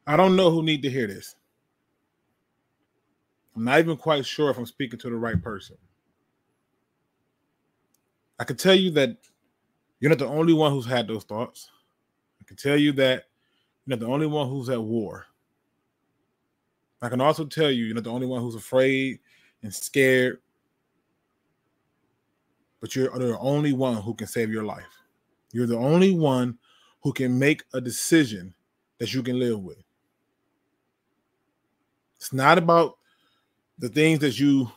I don't know who need to hear this. I'm not even quite sure if I'm speaking to the right person. I can tell you that you're not the only one who's had those thoughts. I can tell you that you're not the only one who's at war. I can also tell you you're not the only one who's afraid and scared, but you're the only one who can save your life. You're the only one who can make a decision that you can live with. It's not about the things that you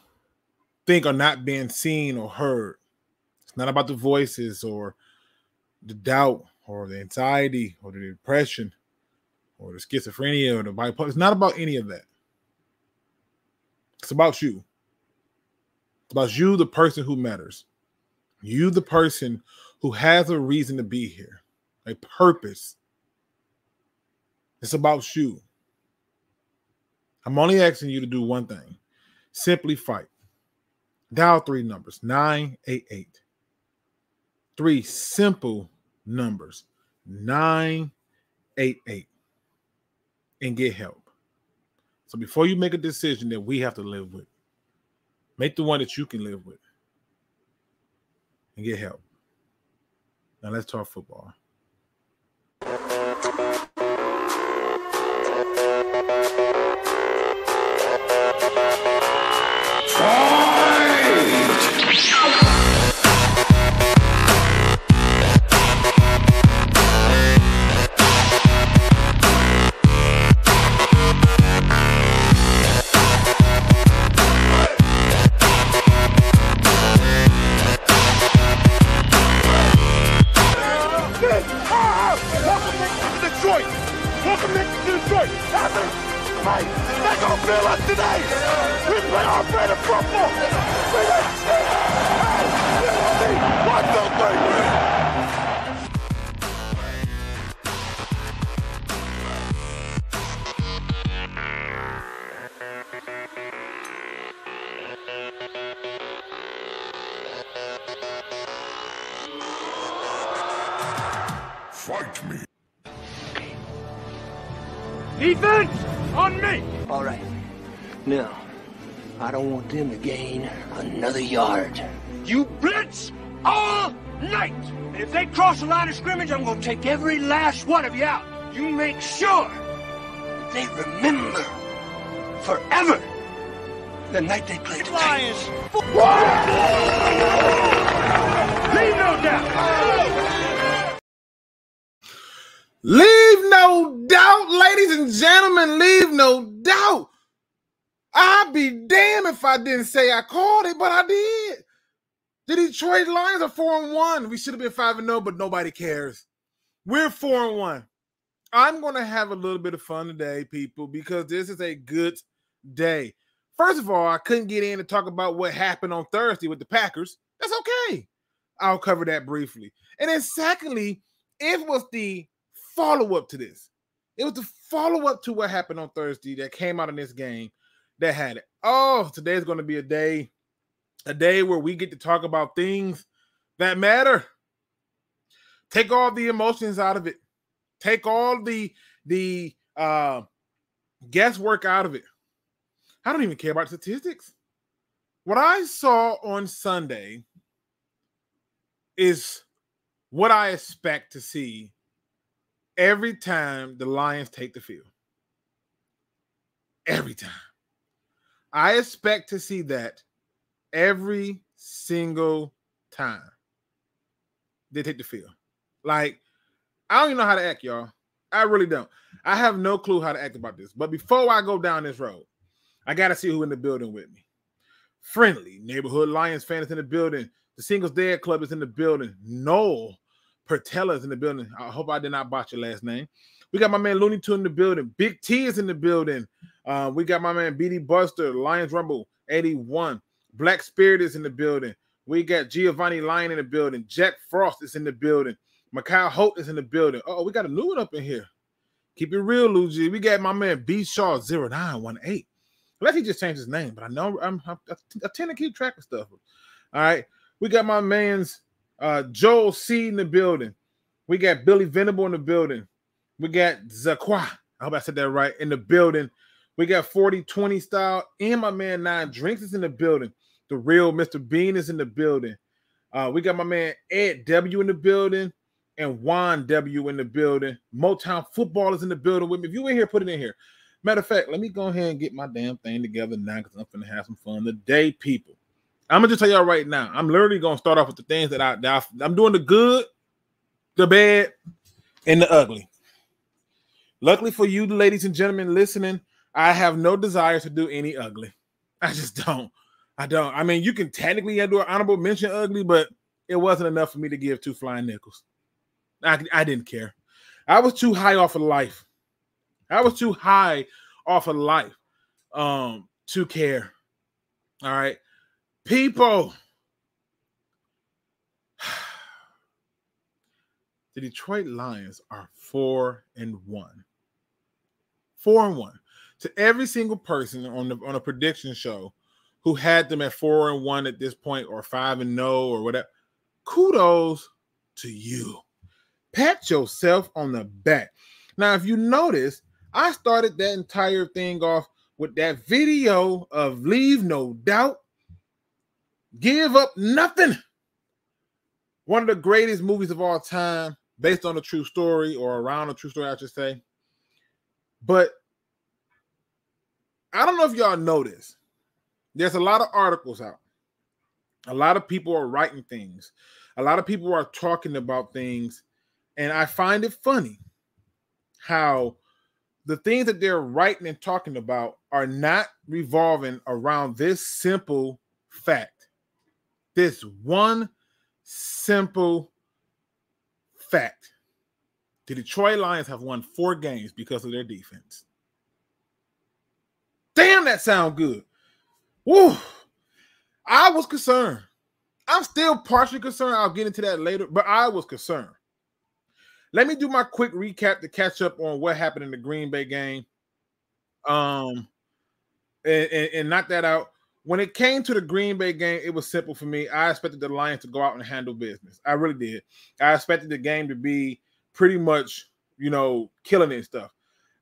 think are not being seen or heard. It's not about the voices or the doubt or the anxiety or the depression or the schizophrenia or the bipolar. It's not about any of that. It's about you. It's about you, the person who matters. You, the person who has a reason to be here, a purpose. It's about you. I'm only asking you to do one thing. Simply fight. Dial 3 numbers, 988. 3 simple numbers, 988. And get help. So before you make a decision that we have to live with, make the one that you can live with. And get help. Now let's talk football. Fight me. Defense on me. All right. Now, I don't want them to gain another yard. You blitz all night. And if they cross the line of scrimmage, I'm going to take every last one of you out. You make sure that they remember forever the night they played the Lions. Leave no doubt. Leave no doubt, ladies and gentlemen, leave no doubt. I'd be damned if I didn't say I called it, but I did. The Detroit Lions are 4-1. We should have been 5-0, but nobody cares. We're 4-1. I'm going to have a little bit of fun today, people, because this is a good day. First of all, I couldn't get in to talk about what happened on Thursday with the Packers. That's okay. I'll cover that briefly. And then secondly, it was the follow-up to this. It was the follow-up to what happened on Thursday that came out in this game that had it. Oh, today's going to be a day where we get to talk about things that matter. Take all the emotions out of it. Take all the guesswork out of it. I don't even care about statistics. What I saw on Sunday is what I expect to see every time the Lions take the field. Every time. I expect to see that every single time they take the field. Like, I don't even know how to act, y'all. I really don't. I have no clue how to act about this. But before I go down this road, I got to see who in the building with me. Friendly neighborhood Lions fan is in the building. The Singles Dad Club is in the building. Noel Pertella is in the building. I hope I did not botch your last name. We got my man Looney Tune in the building. Big T is in the building. We got my man BD Buster, Lions Rumble 81. Black Spirit is in the building. We got Giovanni Lion in the building. Jack Frost is in the building. Mikhail Holt is in the building. Oh, we got a new one up in here. Keep it real, Luigi. We got my man B Shaw 0918. Unless he just changed his name, but I know I tend to keep track of stuff. All right. We got my man's Joel C in the building. We got Billy Venable in the building. We got Zakwa I hope I said that right. In the building. We got 4020 style, and my man 9 Drinks is in the building. The real Mr. Bean is in the building. We got my man Ed W in the building and Juan W in the building. Motown Football is in the building with me. If you in here, put it in here. Matter of fact, let me go ahead and get my damn thing together now because I'm going to have some fun today, people. I'm going to just tell y'all right now. I'm literally going to start off with the things that I'm doing the good, the bad, and the ugly. Luckily for you, ladies and gentlemen listening, I have no desire to do any ugly. I just don't. I don't. I mean, you can technically do an honorable mention ugly, but it wasn't enough for me to give 2 flying nickels. I didn't care. I was too high off of life. I was too high off of life to care. All right. People. The Detroit Lions are 4-1. 4-1. To every single person on a prediction show who had them at 4-1 at this point, or 5-0 or whatever, kudos to you. Pat yourself on the back. Now, if you notice, I started that entire thing off with that video of Leave No Doubt, Give Up Nothing. One of the greatest movies of all time, based on a true story, or around a true story, I should say. But I don't know if y'all know this. There's a lot of articles out. A lot of people are writing things. A lot of people are talking about things. And I find it funny how the things that they're writing and talking about are not revolving around this simple fact. This one simple fact. The Detroit Lions have won 4 games because of their defense. Damn, that sound good. Woo. I was concerned. I'm still partially concerned. I'll get into that later, but I was concerned. Let me do my quick recap to catch up on what happened in the Green Bay game. And knock that out. When it came to the Green Bay game, it was simple for me. I expected the Lions to go out and handle business. I really did. I expected the game to be pretty much, killing it and stuff.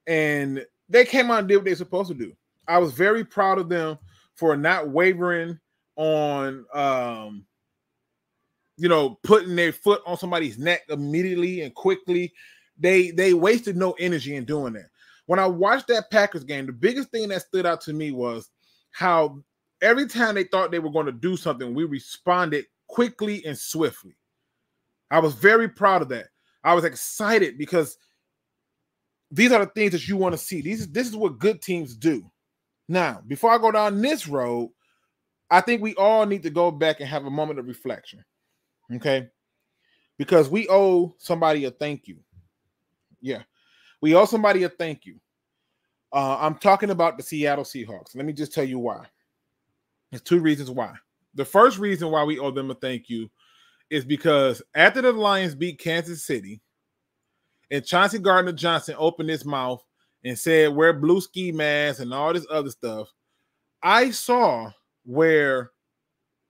And they came out and did what they're supposed to do. I was very proud of them for not wavering on, putting their foot on somebody's neck immediately and quickly. They wasted no energy in doing that. When I watched that Packers game, the biggest thing that stood out to me was how every time they thought they were going to do something, we responded quickly and swiftly. I was very proud of that. I was excited because these are the things that you want to see. This is what good teams do. Now, before I go down this road, I think we all need to go back and have a moment of reflection, okay? Because we owe somebody a thank you. Yeah, we owe somebody a thank you. I'm talking about the Seattle Seahawks. Let me just tell you why. There's 2 reasons why. The first reason why we owe them a thank you is because after the Lions beat Kansas City and Chauncey Gardner-Johnson opened his mouth and said, wear blue ski masks and all this other stuff, I saw where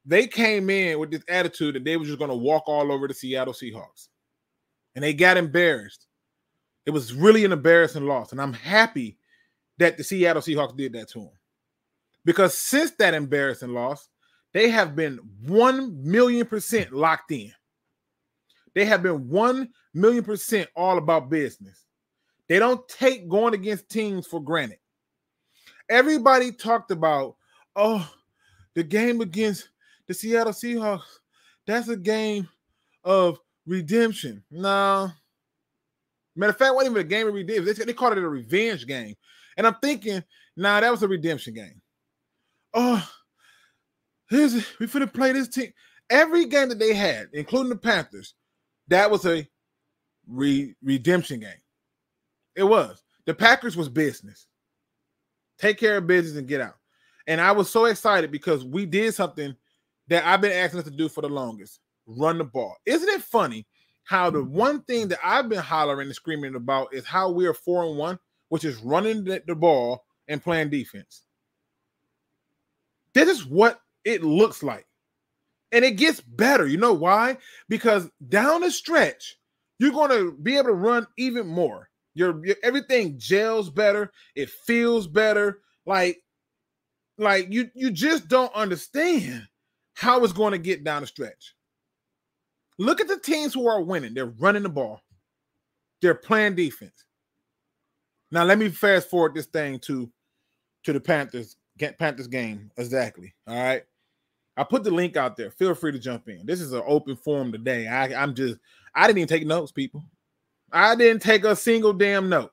they came in with this attitude that they were just going to walk all over the Seattle Seahawks. And they got embarrassed. It was really an embarrassing loss. And I'm happy that the Seattle Seahawks did that to them. Because since that embarrassing loss, they have been 1,000,000% locked in. They have been 1,000,000% all about business. They don't take going against teams for granted. Everybody talked about, the game against the Seattle Seahawks, that's a game of redemption. No. Matter of fact, it wasn't even a game of redemption. They called it a revenge game. And I'm thinking, that was a redemption game. We finna play this team. Every game that they had, including the Panthers, that was a redemption game. It was. The Packers was business. Take care of business and get out. And I was so excited because we did something that I've been asking us to do for the longest. Run the ball. Isn't it funny how the one thing that I've been hollering and screaming about is how we are 4-1, which is running the ball and playing defense. This is what it looks like. And it gets better. You know why? Because down the stretch, you're going to be able to run even more. Your everything gels better. It feels better. Like you just don't understand how it's going to get down the stretch. Look at the teams who are winning. They're running the ball. They're playing defense. Now let me fast forward this thing to the Panthers game exactly. All right. I put the link out there. Feel free to jump in. This is an open forum today. I didn't even take notes, people. I didn't take a single damn note.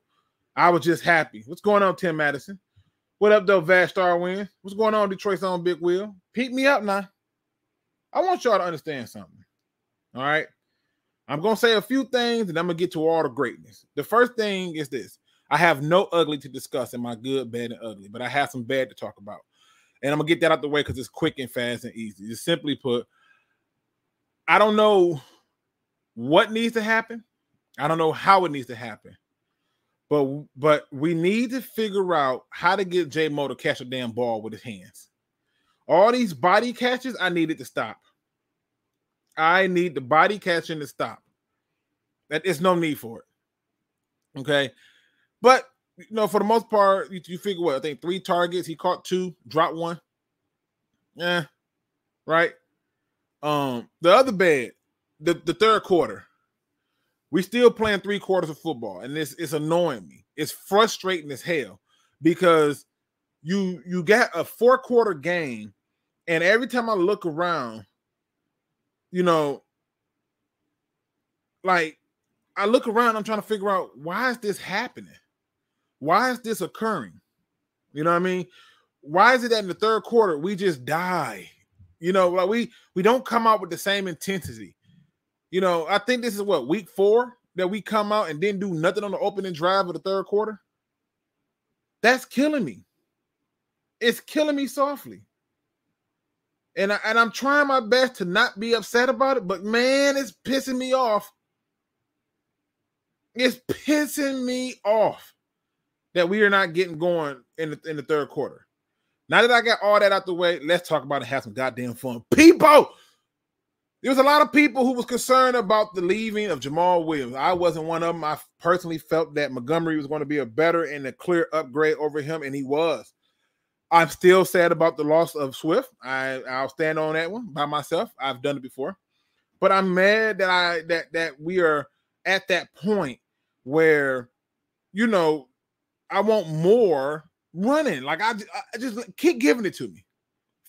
I was just happy. What's going on, Tim Madison? What up, though, Vash Starwin? What's going on, Detroit's own Big Wheel? Peep me up now. I want y'all to understand something. All right. I'm going to say a few things, and I'm going to get to all the greatness. The first thing is this. I have no ugly to discuss in my good, bad, and ugly, but I have some bad to talk about. And I'm going to get that out the way because it's quick and fast and easy. Just simply put, I don't know what needs to happen. I don't know how it needs to happen. But we need to figure out how to get J-Mo to catch a damn ball with his hands. All these body catches, I need it to stop. I need the body catching to stop. There's no need for it. Okay. But, for the most part, you figure what? I think 3 targets. He caught 2, dropped 1. Yeah. Right. The other bad, the third quarter. We still playing 3 quarters of football, and it's annoying me. It's frustrating as hell because you got a 4-quarter game, and every time I look around, like I look around, I'm trying to figure out why is this happening? Why is this occurring? You know what I mean? Why is it that in the third quarter we just die? Like we don't come out with the same intensity. I think this is week 4 that we come out and didn't do nothing on the opening drive of the third quarter. That's killing me. It's killing me softly. And I'm trying my best to not be upset about it, but man, it's pissing me off. It's pissing me off that we are not getting going in the third quarter. Now that I got all that out the way, let's talk about it and have some goddamn fun. People! There was a lot of people who was concerned about the leaving of Jamal Williams. I wasn't one of them. I personally felt that Montgomery was going to be a better and a clear upgrade over him, and he was. I'm still sad about the loss of Swift. I'll stand on that one by myself. I've done it before. But I'm mad that we are at that point where, I want more running. Like I just keep giving it to me.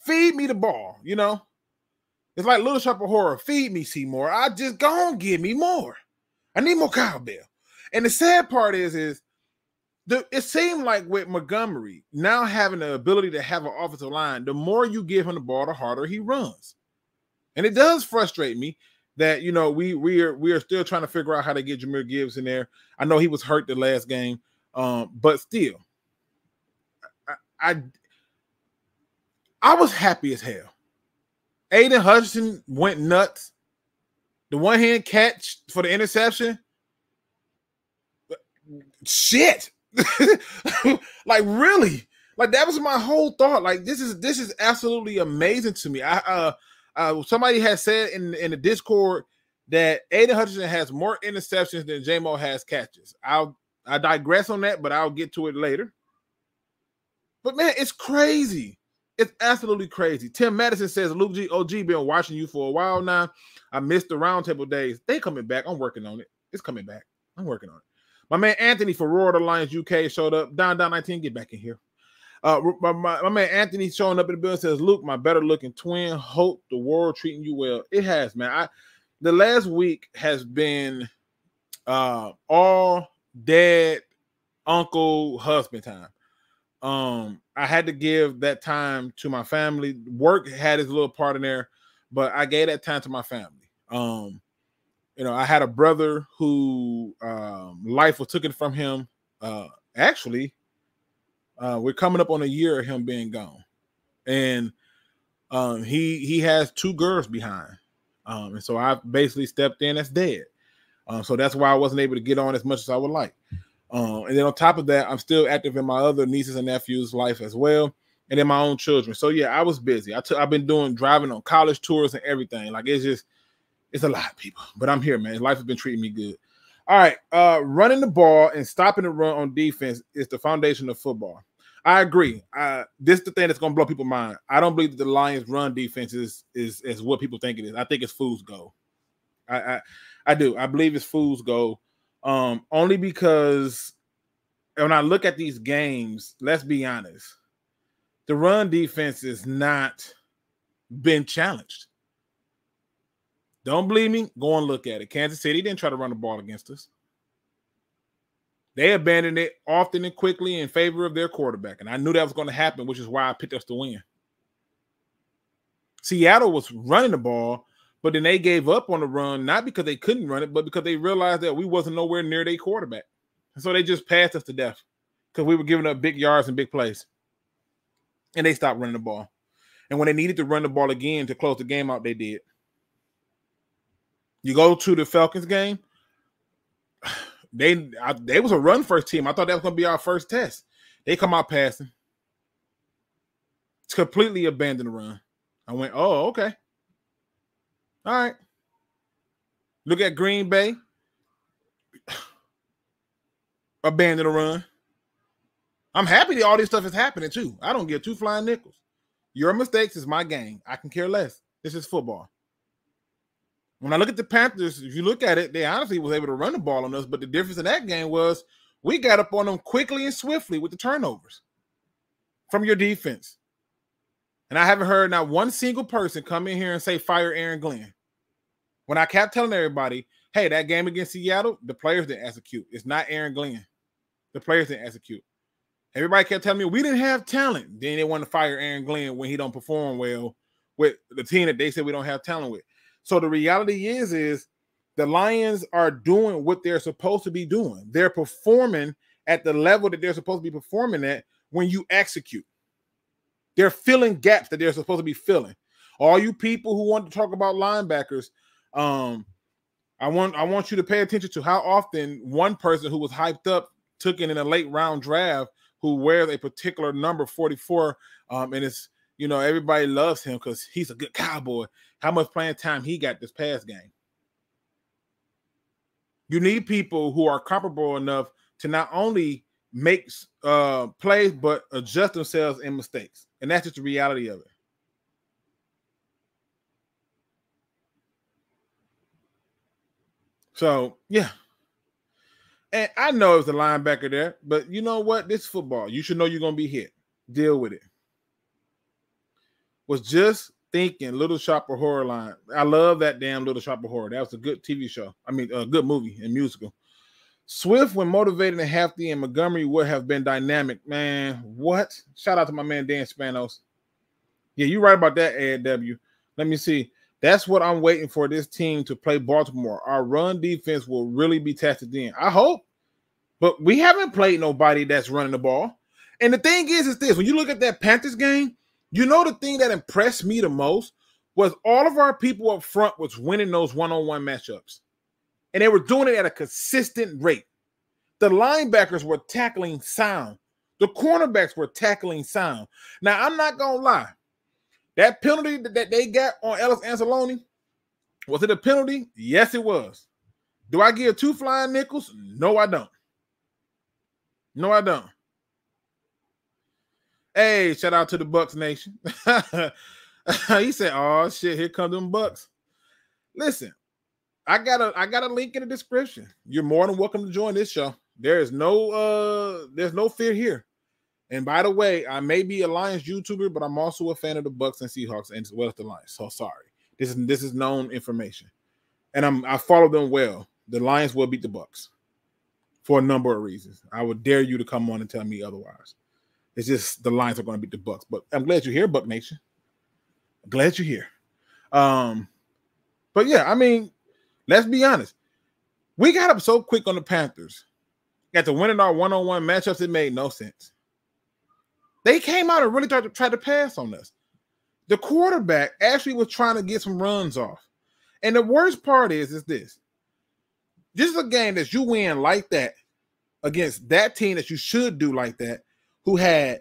Feed me the ball, It's like Little Shop of Horror. Feed me, Seymour. I just go on, give me more. I need more cowbell. And the sad part is it seemed like with Montgomery now having the ability to have an offensive line, the more you give him the ball, the harder he runs. And it does frustrate me that we are still trying to figure out how to get Jahmyr Gibbs in there. I know he was hurt the last game, but still, I was happy as hell. Aiden Hutchinson went nuts. The one-hand catch for the interception. Shit. Like, really? Like, that was my whole thought. Like, this is absolutely amazing to me. Somebody has said in the Discord that Aiden Hutchinson has more interceptions than J-Mo has catches. I digress on that, but I'll get to it later. But, man, it's crazy. It's absolutely crazy. Tim Madison says, Luke G, OG, been watching you for a while now. I missed the roundtable days. They coming back. I'm working on it. It's coming back. I'm working on it. My man Anthony for Roar Alliance UK showed up. Down 19, get back in here. My man Anthony showing up in the building says, Luke, my better looking twin. Hope the world treating you well. It has, man. The last week has been all dad, uncle, husband time. I had to give that time to my family. Work had its little part in there, but I gave that time to my family. I had a brother who life was taken from him. Actually, we're coming up on a year of him being gone, and he has 2 girls behind, and so I basically stepped in as dad. So that's why I wasn't able to get on as much as I would like. And then on top of that, I'm still active in my other nieces and nephews' life as well, and in my own children. So yeah, I was busy. I've been driving on college tours and everything. Like it's a lot, people. But I'm here, man. Life has been treating me good. All right. Running the ball and stopping the run on defense is the foundation of football. I agree. This is the thing that's going to blow people's mind. I don't believe that the Lions' run defense is what people think it is. I think it's fool's gold. I do. I believe it's fool's gold. Only because when I look at these games, let's be honest, the run defense has not been challenged. Don't believe me? Go and look at it. Kansas City didn't try to run the ball against us. They abandoned it often and quickly in favor of their quarterback. And I knew that was going to happen, which is why I picked us to win. Seattle was running the ball, but then they gave up on the run, not because they couldn't run it, but because they realized that we wasn't nowhere near their quarterback. And so they just passed us to death because we were giving up big yards and big plays. And they stopped running the ball. And when they needed to run the ball again to close the game out, they did. You go to the Falcons game, they was a run-first team. I thought that was going to be our first test. They come out passing. It's completely abandoned the run. I went, oh, okay. All right. Look at Green Bay. Abandon the run. I'm happy that all this stuff is happening, too. I don't give two flying nickels. Your mistakes is my game. I can care less. This is football. When I look at the Panthers, if you look at it, they honestly was able to run the ball on us, but the difference in that game was we got up on them quickly and swiftly with the turnovers from your defense. And I haven't heard not one single person come in here and say fire Aaron Glenn. When I kept telling everybody, hey, that game against Seattle, the players didn't execute. It's not Aaron Glenn. The players didn't execute. Everybody kept telling me we didn't have talent. Then they want to fire Aaron Glenn when he don't perform well with the team that they said we don't have talent with. So the reality is the Lions are doing what they're supposed to be doing. They're performing at the level that they're supposed to be performing at when you execute. They're filling gaps that they're supposed to be filling. All you people who want to talk about linebackers, I want you to pay attention to how often one person who was hyped up took it in a late round draft who wears a particular number 44, and it's, you know, everybody loves him because he's a good Cowboy. How much playing time he got this past game? You need people who are comparable enough to not only make plays, but adjust themselves in mistakes. And that's just the reality of it. So, yeah. And I know it's a linebacker there, but you know what? This is football. You should know you're going to be hit. Deal with it. Was just thinking Little Shop of Horror line. I love that damn Little Shop of Horror. That was a good TV show. I mean, a good movie and musical. Swift, when motivated and healthy, and Montgomery would have been dynamic. Man, what? Shout out to my man Dan Spanos. Yeah, you're right about that, AW. Let me see. That's what I'm waiting for this team to play Baltimore. Our run defense will really be tested in. I hope. But we haven't played nobody that's running the ball. And the thing is this. When you look at that Panthers game, you know the thing that impressed me the most was all of our people up front was winning those one-on-one matchups. And they were doing it at a consistent rate. The linebackers were tackling sound. The cornerbacks were tackling sound. Now, I'm not going to lie. That penalty that they got on Ellis Anzalone, was it a penalty? Yes, it was. Do I give two flying nickels? No, I don't. No, I don't. Hey, shout out to the Bucks Nation. He said, oh, shit, here come them Bucks. Listen, I got a link in the description. You're more than welcome to join this show. There's no fear here. And by the way, I may be a Lions YouTuber, but I'm also a fan of the Bucks and Seahawks, and as well as the Lions. So sorry, this is known information, and I follow them well. The Lions will beat the Bucks for a number of reasons. I would dare you to come on and tell me otherwise. It's just the Lions are going to beat the Bucks. But I'm glad you're here, Buck Nation. I'm glad you're here. But yeah, I mean, let's be honest. We got up so quick on the Panthers. After winning our one-on-one matchups, it made no sense. They came out and really tried to pass on us. The quarterback actually was trying to get some runs off. And the worst part is this. This is a game that you win like that against that team that you should do like that, who had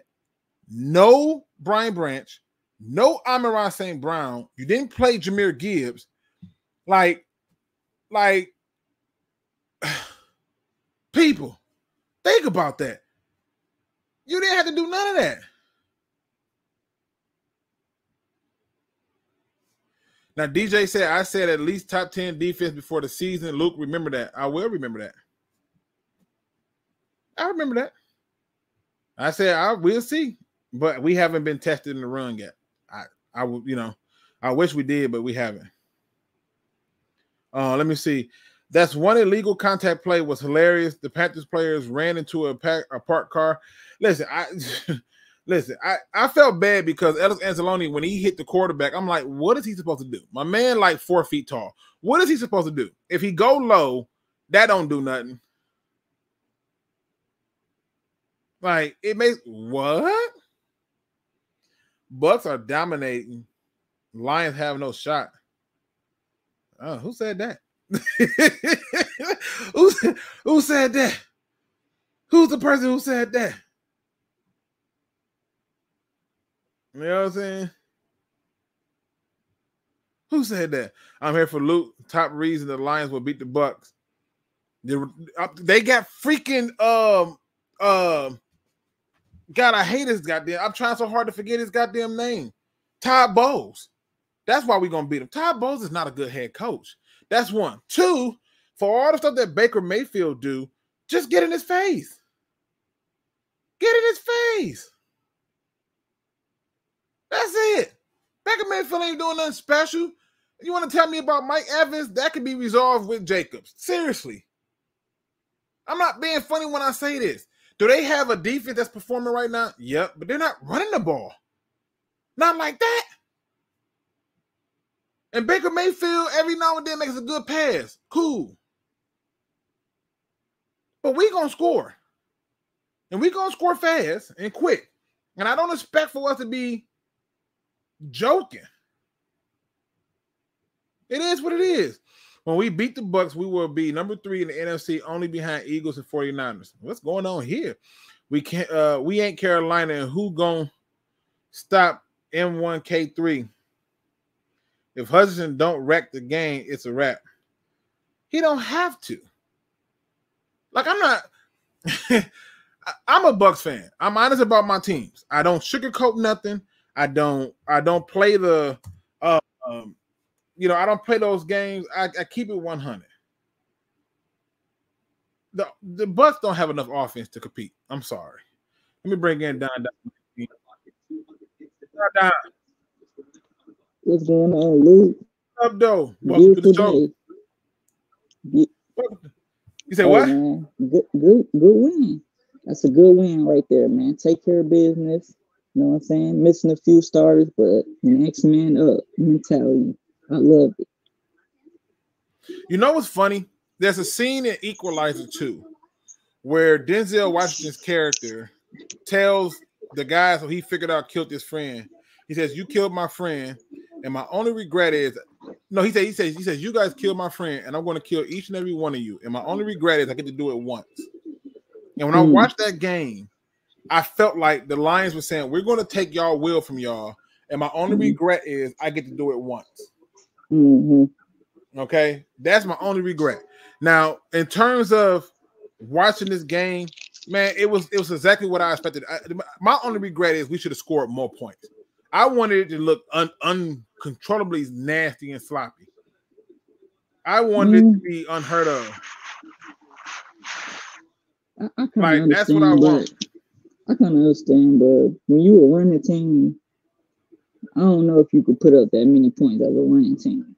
no Brian Branch, no Amon-Ra St. Brown. You didn't play Jahmyr Gibbs. Like People, think about that. You didn't have to do none of that. Now, DJ said, I said at least top 10 defense before the season. Luke, remember that. I will remember that. I remember that. I said, I will see. But we haven't been tested in the run yet. I wish we did, but we haven't. Let me see. That's one illegal contact play was hilarious. The Panthers players ran into a parked car. Listen, I felt bad because Ellis Anzalone, when he hit the quarterback, I'm like, what is he supposed to do? My man, like 4 feet tall. What is he supposed to do? If he go low, that don't do nothing. Like, it makes what? Bucks are dominating. Lions have no shot. Oh, who said that? Who said that? Who's the person who said that? You know what I'm saying? Who said that? I'm here for Luke. Top reason the Lions will beat the Bucks. They got freaking God, I hate his goddamn. I'm trying so hard to forget his goddamn name. Todd Bowles. That's why we're gonna beat him. Todd Bowles is not a good head coach. That's one. Two, for all the stuff that Baker Mayfield do, just get in his face. Get in his face. That's it. Baker Mayfield ain't doing nothing special. You want to tell me about Mike Evans? That could be resolved with Jacobs. Seriously. I'm not being funny when I say this. Do they have a defense that's performing right now? Yep, but they're not running the ball. Not like that. And Baker Mayfield every now and then makes a good pass. Cool. But we going to score. And we going to score fast and quick. And I don't expect for us to be joking. It is what it is. When we beat the Bucks, we will be number 3 in the NFC, only behind Eagles and 49ers. What's going on here? We ain't Carolina, and who gonna stop M1K3? If Hutchinson don't wreck the game, it's a wrap. He don't have to. Like, I'm not I'm a Bucks fan. I'm honest about my teams. I don't sugarcoat nothing. I don't play the I don't play those games. I keep it 100. The Bucks don't have enough offense to compete. I'm sorry. Let me bring in Don. Don. What's going on, Luke? What's up, though? Welcome to the show. You say what? Man. Good win. That's a good win right there, man. Take care of business. You know what I'm saying? Missing a few starters, but next man up mentality. I love it. You know what's funny? There's a scene in Equalizer 2 where Denzel Washington's character tells the guys who he figured out killed his friend. He says, "You killed my friend, and my only regret is no." He says, "You guys killed my friend, and I'm going to kill each and every one of you. And my only regret is I get to do it once." And when I watched that game, I felt like the Lions were saying, "We're going to take y'all will from y'all, and my only regret is I get to do it once." Okay, that's my only regret. Now, in terms of watching this game, man, it was exactly what I expected. My only regret is we should have scored more points. I wanted it to look uncontrollably nasty and sloppy. I wanted it to be unheard of. I that's what I want. I kind of understand, but when you a running team, I don't know if you could put up that many points as a running team.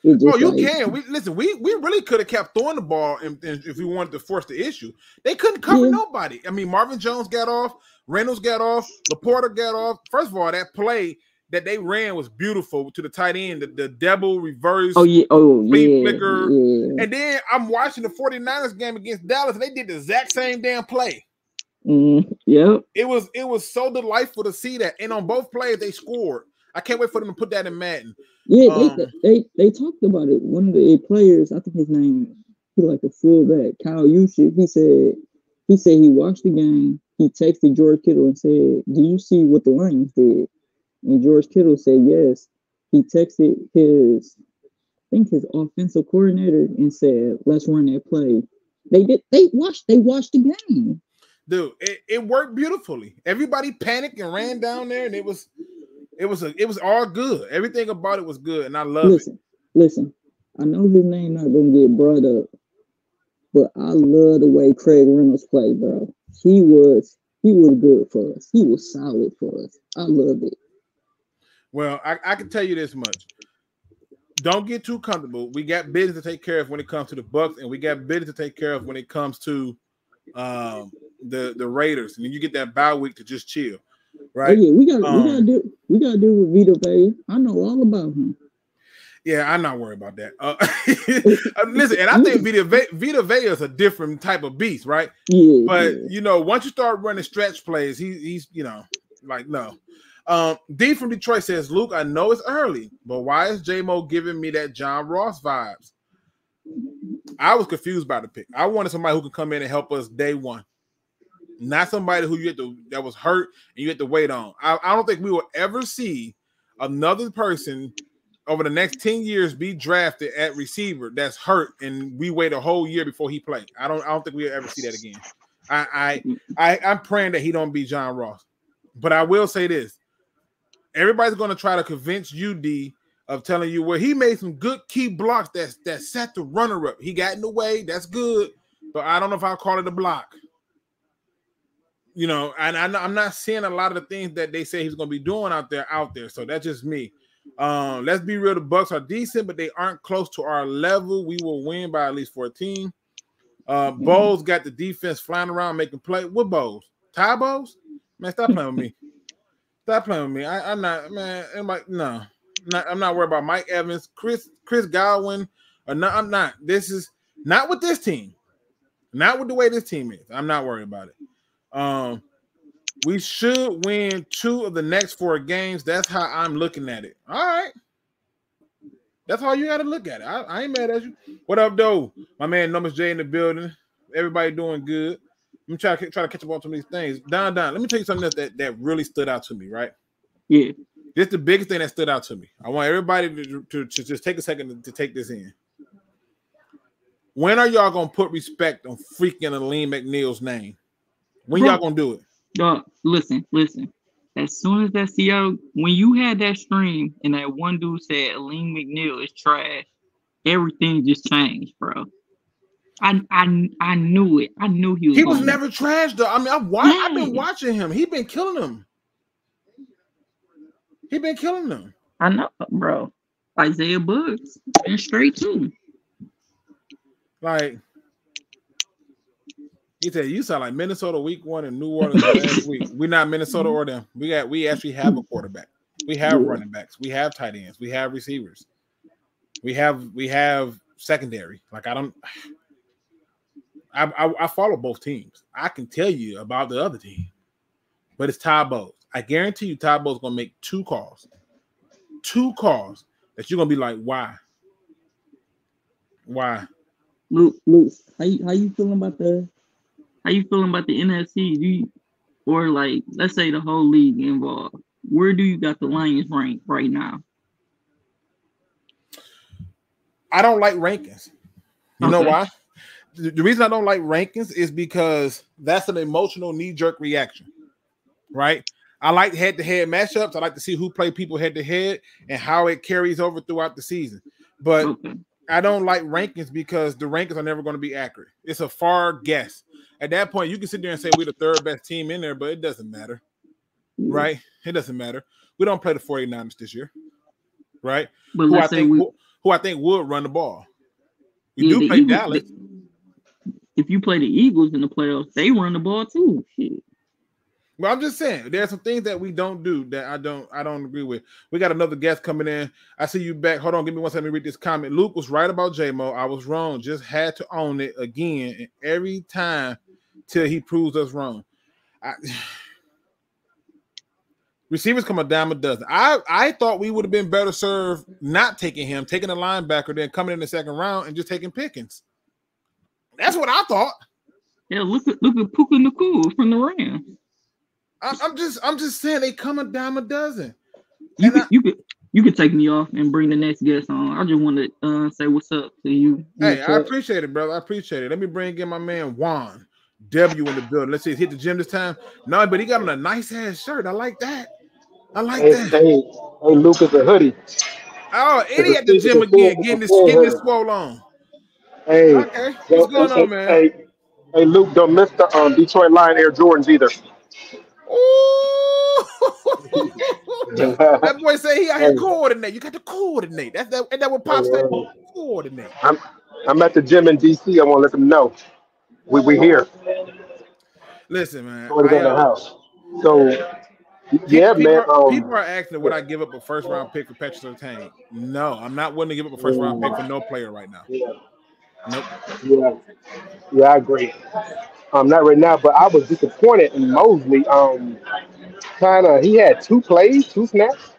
Oh, you can. We really could have kept throwing the ball if we wanted to force the issue. They couldn't cover nobody. I mean, Marvin Jones got off, Reynolds got off, Laporta got off. First of all, that play that they ran was beautiful to the tight end, the double reverse, flicker. Yeah. And then I'm watching the 49ers game against Dallas, and they did the exact same damn play. Yep. It was so delightful to see that. And on both plays, they scored. I can't wait for them to put that in Madden. Yeah, they talked about it. One of the players, I think his name, he like a fullback, Kyle Juszczyk. He said he watched the game. He texted George Kittle and said, "Do you see what the Lions did?" And George Kittle said yes. He texted his offensive coordinator and said, "Let's run that play." They did. They watched the game. Dude, it worked beautifully. Everybody panicked and ran down there, and it was all good. Everything about it was good, and I love it. Listen. I know his name not gonna get brought up, but I love the way Craig Reynolds played, bro. He was good for us. He was solid for us. I loved it. Well, I can tell you this much. Don't get too comfortable. We got business to take care of when it comes to the Bucks, and we got business to take care of when it comes to the Raiders. And then you get that bye week to just chill, right? Oh, yeah, we gotta deal with Vita Vea. I know all about him. Yeah, I'm not worried about that. Listen, and I think Vita Vea is a different type of beast, right? Yeah. But you know, once you start running stretch plays, he's like no. D from Detroit says, Luke, I know it's early, but why is J-Mo giving me that John Ross vibes? I was confused by the pick. I wanted somebody who could come in and help us day one, not somebody who that was hurt and you had to wait on. I don't think we will ever see another person over the next 10 years be drafted at receiver that's hurt and we wait a whole year before he plays. I don't think we'll ever see that again. I'm praying that he don't be John Ross. But I will say this. Everybody's going to try to convince you, D, of telling you, well, he made some good key blocks that set the runner up. He got in the way. That's good. But I don't know if I'll call it a block. You know, and I'm not seeing a lot of the things that they say he's going to be doing out there. So that's just me. Let's be real. The Bucks are decent, but they aren't close to our level. We will win by at least 14. Bowles got the defense flying around making play. What Bowles? Ty Bowles? Man, stop playing with me. Stop playing with me. I'm not, man. I'm not worried about Mike Evans, Chris Godwin. Or no, I'm not. This is not with this team. Not with the way this team is. I'm not worried about it. We should win 2 of the next 4 games. That's how I'm looking at it. All right. That's how you got to look at it. I ain't mad at you. What up, though? My man Numbers J in the building. Everybody doing good. I'm trying to catch up on some of these things. Don, let me tell you something else that really stood out to me, right? Yeah. This is the biggest thing that stood out to me. I want everybody to just take a second to take this in. When are y'all going to put respect on freaking Aleem McNeil's name? When y'all going to do it? Dog, listen. As soon as that Seattle, when you had that stream and that one dude said Aleem McNeil is trash, everything just changed, bro. I knew it. I knew he was. He was never trash, though. I mean, I've been watching him. He been killing them. I know, bro. Isaiah Buggs been straight too. Like he said, you sound like Minnesota week 1 and New Orleans last week. We're not Minnesota or them. We actually have a quarterback. We have running backs. We have tight ends. We have receivers. We have secondary. Like I follow both teams. I can tell you about the other team, but it's Ty Bowles. I guarantee you Ty Bowles is going to make 2 calls that you're going to be like, why? Luke, how you feeling about the NFC? Or like, let's say the whole league involved. Where do you got the Lions ranked right now? I don't like rankings. You know why? The reason I don't like rankings is because that's an emotional knee-jerk reaction, right? I like head-to-head matchups. I like to see who play people head-to-head and how it carries over throughout the season. But I don't like rankings because the rankings are never going to be accurate. It's a far guess. At that point, you can sit there and say we're the 3rd best team in there, but it doesn't matter, right? It doesn't matter. We don't play the 49ers this year, right? But who I think would run the ball. We do play Dallas. If you play the Eagles in the playoffs, they run the ball too. Shit. Well, I'm just saying there are some things that we don't do that I don't agree with. We got another guest coming in. I see you back. Hold on, give me 1 second. Let me read this comment. Luke was right about J-Mo. I was wrong. Just had to own it again and every time till he proves us wrong. Receivers come a dime a dozen. I thought we would have been better served not taking him, taking a linebacker, then coming in the 2nd round and just taking Pickens. That's what I thought. Yeah, look at Puka Nacua from the Rams. I'm just saying they come a dime a dozen. You You can take me off and bring the next guest on. I just want to say what's up to you. Hey, I appreciate it, brother. I appreciate it. Let me bring in my man Juan W in the building. Let's see, he's hit the gym this time. No, but he got on a nice ass shirt. I like that. Hey, Luke is a hoodie. Oh, Eddie at the gym again, getting this swole on. Hey, okay, what's going on, man? Hey, Luke, don't miss the Detroit Lion Air Jordans either. Ooh. That boy say he out here coordinate. You got to coordinate. That's that. And that what Pop said. Coordinate. I'm at the gym in DC. I want to let them know we here. Listen, man. So in the house. So yeah, man. People are asking would I give up a first round pick for Patrick Surtain? No, I'm not willing to give up a first round pick for no player right now. Yeah. Nope. Yeah, I agree. Not right now, but I was disappointed in Mosley. He had 2 snaps,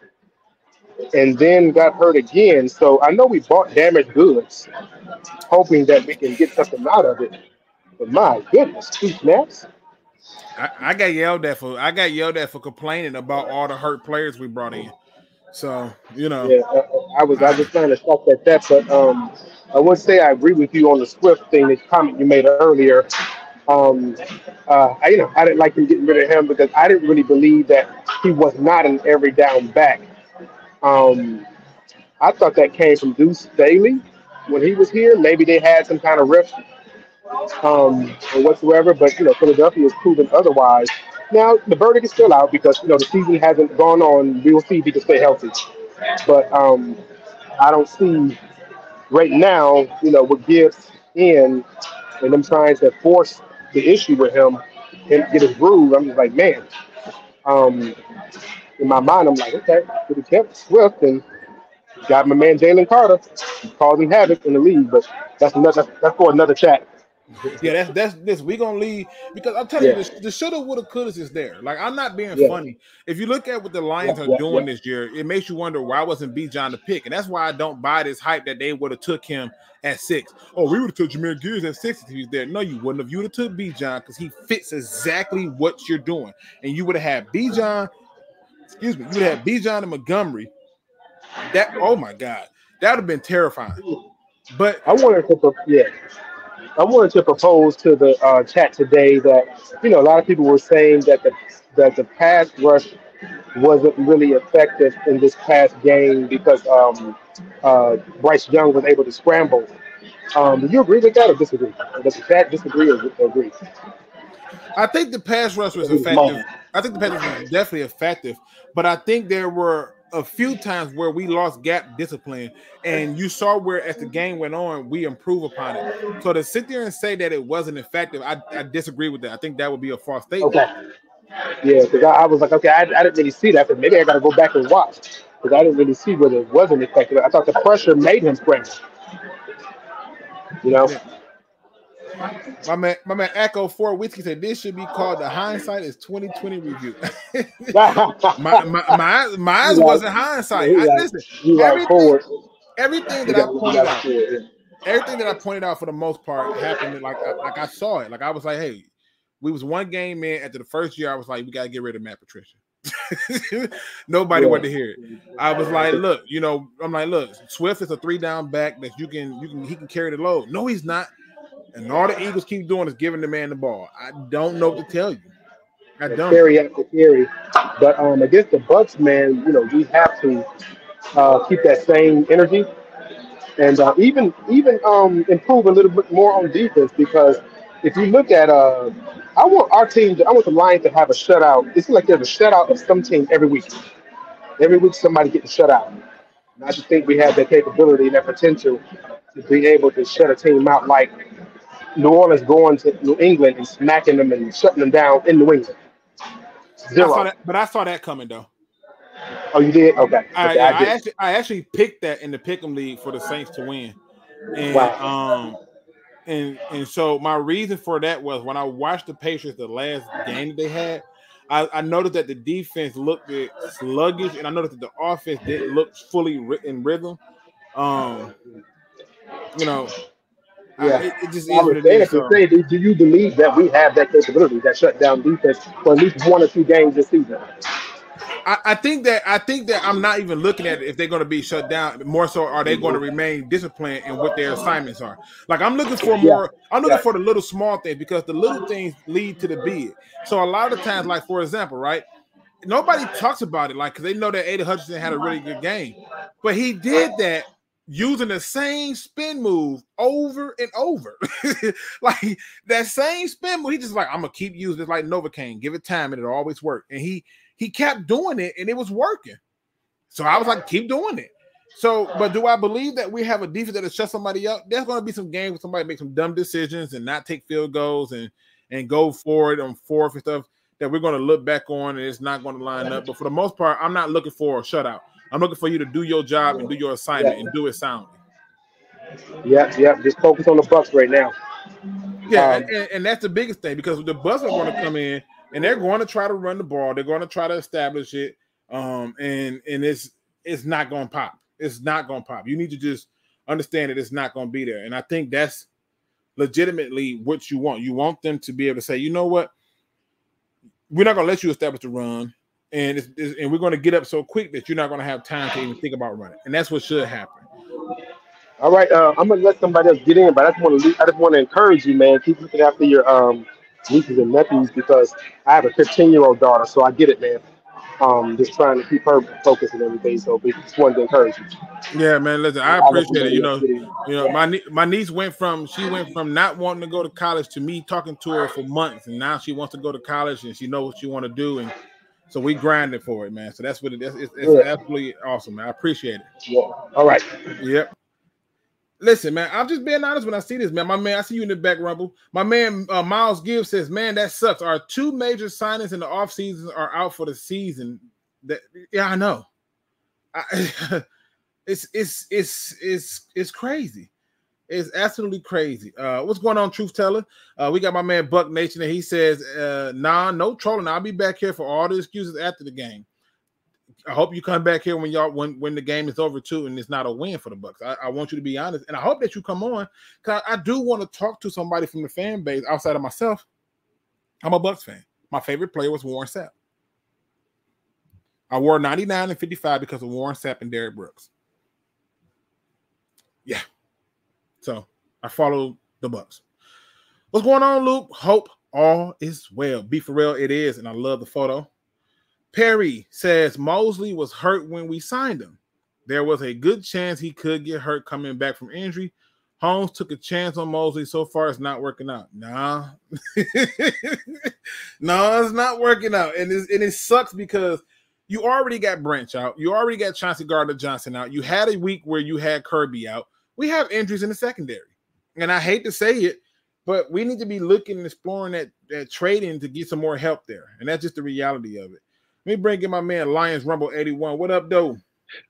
and then got hurt again. So I know we bought damaged goods, hoping that we can get something out of it. But my goodness, 2 snaps. I got yelled at for complaining about all the hurt players we brought in. So yeah, I was trying to stop at that, but I would say I agree with you on the Swift thing. The comment you made earlier. I didn't like him getting rid of him because I didn't really believe that he was not an every down back. I thought that came from Deuce Staley when he was here. Maybe they had some kind of rift or whatsoever, but Philadelphia has proven otherwise. Now the verdict is still out because the season hasn't gone on. We will see if he can stay healthy, but I don't see right now, with Gibbs in and them trying to force the issue with him and get his groove. I'm just like, man. In my mind, I'm like, okay, could have kept Swift and got my man Jalen Carter, causing havoc in the league. But that's for another chat. Yeah, that's this. We gonna leave because I'm telling you, the shoulda, woulda, coulda is there. Like I'm not being funny. If you look at what the Lions are doing this year, it makes you wonder why wasn't Bijan the pick, and that's why I don't buy this hype that they would have took him at 6. Oh, we would have took Jahmyr Gibbs at 6 if he was there. No, you wouldn't have. You would have took Bijan because he fits exactly what you're doing, and you would have had Bijan. Excuse me, you would have had Bijan and Montgomery. Oh my God, that would have been terrifying. But I wanted to propose to the chat today that a lot of people were saying that the pass rush wasn't really effective in this past game because Bryce Young was able to scramble. Do you agree with that or disagree? Does the chat disagree or agree? I think the pass rush was effective. I think the pass rush was definitely effective, but I think there were a few times where we lost gap discipline, and you saw where as the game went on, we improved upon it. So to sit there and say that it wasn't effective, I disagree with that. I think that would be a false statement. Okay. Yeah, because I was like, okay, I didn't really see that, but maybe I got to go back and watch because I didn't really see whether it wasn't effective. I thought the pressure made him scramble. Yeah. My man Echo 4 Whiskey said this should be called the hindsight is 2020 review. my eyes wasn't hindsight. Listen, everything that I pointed out for the most part happened like I saw it. Like I was like, hey, we was one game in after the first year. I was like, we gotta get rid of Matt Patricia. Nobody wanted to hear it. I was like, look, Swift is a 3-down back that he can carry the load. No, he's not. And all the Eagles keep doing is giving the man the ball. I don't know what to tell you. I don't. Carry after carry. But against the Bucks, man, we have to keep that same energy and even improve a little bit more on defense because if you look at I want the Lions to have a shutout. It seems like there's a shutout of some team every week. Every week somebody getting shut out. And I just think we have that capability and that potential to be able to shut a team out like New Orleans going to New England and smacking them and shutting them down in New England. 0. I saw that coming though. Oh, you did? Okay. I actually picked that in the Pick'em League for the Saints to win. And wow. And so my reason for that was when I watched the Patriots the last game that they had, I noticed that the defense looked sluggish, and I noticed that the offense didn't look fully in rhythm. It just is what it is. So. Do you believe that we have that capability, that shutdown defense, for at least 1 or 2 games this season? I think that I'm not even looking at it if they're going to be shut down. More so, are they going to remain disciplined in what their assignments are? Like I'm looking for more. I'm looking for the little small things because the little things lead to the big. So a lot of times, like for example, right? Nobody talks about it, like because they know that Aiden Hutchinson had a really good game, but he did that using the same spin move over and over. Like that same spin move, he just like, I'm gonna keep using it like Novocaine, give it time and it'll always work. And he kept doing it and it was working. So I was like, keep doing it. So, but do I believe that we have a defense that'll shut somebody up? There's gonna be some games where somebody make some dumb decisions and not take field goals and go for it on fourth and stuff that we're going to look back on and it's not going to line up. But for the most part, I'm not looking for a shutout. I'm looking for you to do your job and do your assignment and do it soundly. Yeah. Just focus on the Bucks right now. Yeah, and that's the biggest thing because the Bucks are going to come in and they're going to try to run the ball. They're going to try to establish it, and it's not going to pop. It's not going to pop. You need to just understand that it's not going to be there. And I think that's legitimately what you want. You want them to be able to say, you know what? We're not going to let you establish the run, and we're going to get up so quick that you're not going to have time to even think about running, and that's what should happen. All right, I'm gonna let somebody else get in, but I just want to encourage you, man. Keep looking after your nieces and nephews because I have a 15-year-old daughter, so I get it, man. Just trying to keep her focused and everything. So we just wanted to encourage you. Yeah, man. Listen, I appreciate it. My niece went from not wanting to go to college to me talking to her for months, and now she wants to go to college and she knows what she want to do, and so we grinded for it, man. So that's what it is. It's absolutely awesome, man. I appreciate it. Yeah. All right. Yep. Listen, man, I'm just being honest when I see this, man. My man, I see you in the back, Rumble. My man, Miles Gibbs says, man, that sucks. Our two major signings in the offseason are out for the season. Yeah, I know. It's crazy. It's absolutely crazy. What's going on, Truth Teller? We got my man Buck Nation, and he says, no trolling. I'll be back here for all the excuses after the game. I hope you come back here when the game is over too, and it's not a win for the Bucks. I want you to be honest, and I hope that you come on because I do want to talk to somebody from the fan base outside of myself. I'm a Bucks fan. My favorite player was Warren Sapp. I wore 99 and 55 because of Warren Sapp and Derrick Brooks. Yeah, so I follow the Bucks. What's going on, Luke? Hope all is well. Be for real, it is, and I love the photo. Perry says Mosley was hurt when we signed him. There was a good chance he could get hurt coming back from injury. Holmes took a chance on Mosley. So far, it's not working out. Nah. No, it's not working out. And it sucks because you already got Branch out. You already got Chauncey Gardner-Johnson out. You had a week where you had Kirby out. We have injuries in the secondary. And I hate to say it, but we need to be looking and exploring that trading to get some more help there. And that's just the reality of it. Let me bring in my man Lions Rumble 81. What up, though?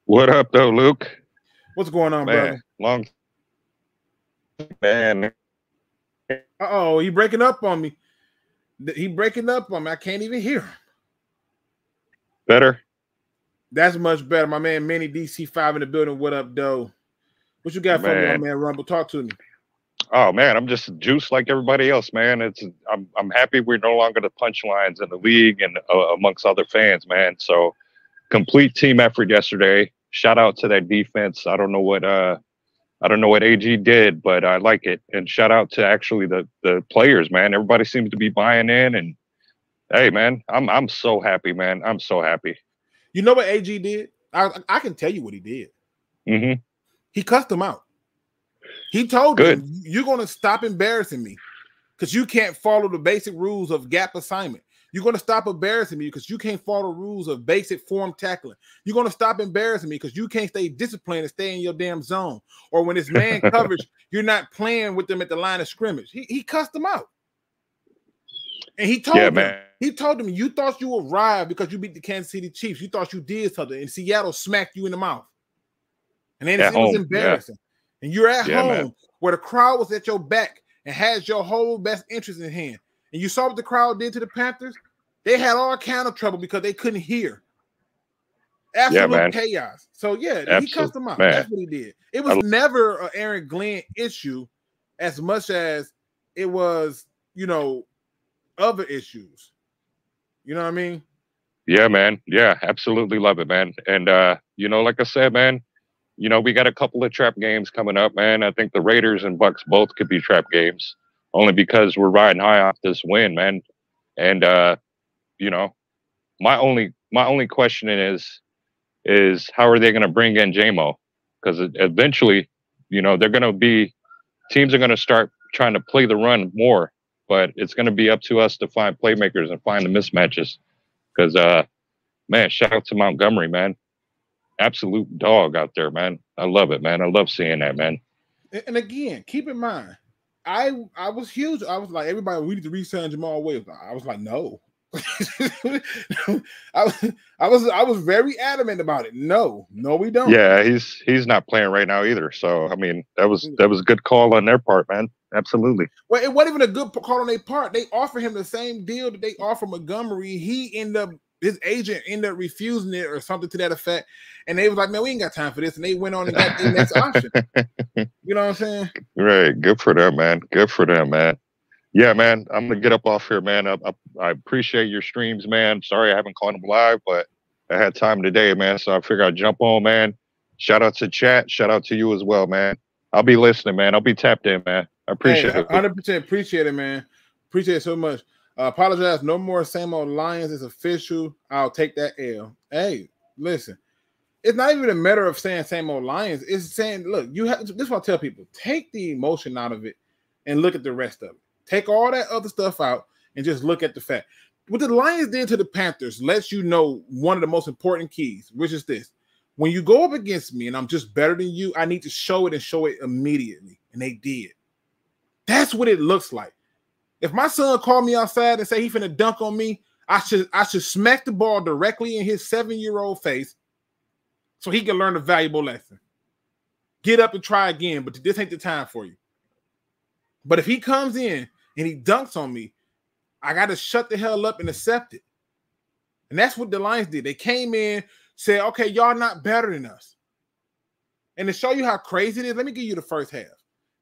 What up, though, Luke? What's going on, brother? Long man. Uh-oh, he breaking up on me. I can't even hear him. Better? That's much better. My man Manny DC5 in the building. What up, though? What you got for me, my man Rumble? Talk to me. Oh man, I'm just juiced like everybody else, man. I'm happy we're no longer the punchlines in the league and amongst other fans, man. So complete team effort yesterday. Shout out to that defense. I don't know what AG did, but I like it. And shout out to actually the players, man. Everybody seems to be buying in. And hey, man, I'm so happy, man. I'm so happy. You know what AG did? I can tell you what he did. Mm-hmm. He cussed them out. He told them, you're going to stop embarrassing me because you can't follow the basic rules of gap assignment. You're going to stop embarrassing me because you can't follow the rules of basic form tackling. You're going to stop embarrassing me because you can't stay disciplined and stay in your damn zone. Or when it's man coverage, you're not playing with them at the line of scrimmage. He cussed them out. And he told them, you thought you arrived because you beat the Kansas City Chiefs. You thought you did something, and Seattle smacked you in the mouth. And then it was embarrassing. And you're at home, man, where the crowd was at your back and has your whole best interest in hand. And you saw what the crowd did to the Panthers? They had all kind of trouble because they couldn't hear. Absolute chaos. So, he cussed them out. Man. That's what he did. It was never an Aaron Glenn issue as much as it was, other issues. You know what I mean? Yeah, man. Yeah, absolutely love it, man. And like I said, man, we got a couple of trap games coming up, man. I think the Raiders and Bucks both could be trap games, only because we're riding high off this win, man. And you know, my only question is how are they going to bring in JMO? Because eventually, they're going to be teams are going to start trying to play the run more, but it's going to be up to us to find playmakers and find the mismatches. Because man, shout out to Montgomery, man. Absolute dog out there, man. I love it, man. I love seeing that, man. And again, keep in mind, I was huge. I was like, everybody, we need to re-sign Jamal Williams. I was like, no. I was very adamant about it. No, we don't. Yeah, he's not playing right now either. So I mean, that was a good call on their part, man. Absolutely. Well, it wasn't even a good call on their part. They offered him the same deal that they offered Montgomery. His agent ended up refusing it or something to that effect. And they was like, man, we ain't got time for this. And they went on and got the next option. You know what I'm saying? Right. Good for them, man. Good for them, man. Yeah, man. I'm going to get up off here, man. I appreciate your streams, man. Sorry I haven't caught them live, but I had time today, man. So I figured I'd jump on, man. Shout out to chat. Shout out to you as well, man. I'll be listening, man. I'll be tapped in, man. I appreciate it. 100% appreciate it, man. Appreciate it so much. Apologize. No more same old Lions. It's official. I'll take that L. Hey, listen. It's not even a matter of saying same old Lions. It's saying, look, you have. This is what I tell people: take the emotion out of it and look at the rest of it. Take all that other stuff out and just look at the fact. What the Lions did to the Panthers lets you know one of the most important keys, which is this: when you go up against me and I'm just better than you, I need to show it and show it immediately. And they did. That's what it looks like. If my son called me outside and say he finna dunk on me, I should smack the ball directly in his 7-year-old face so he can learn a valuable lesson. Get up and try again, but this ain't the time for you. But if he comes in and he dunks on me, I got to shut the hell up and accept it. And that's what the Lions did. They came in, said, okay, y'all not better than us. And to show you how crazy it is, let me give you the first half.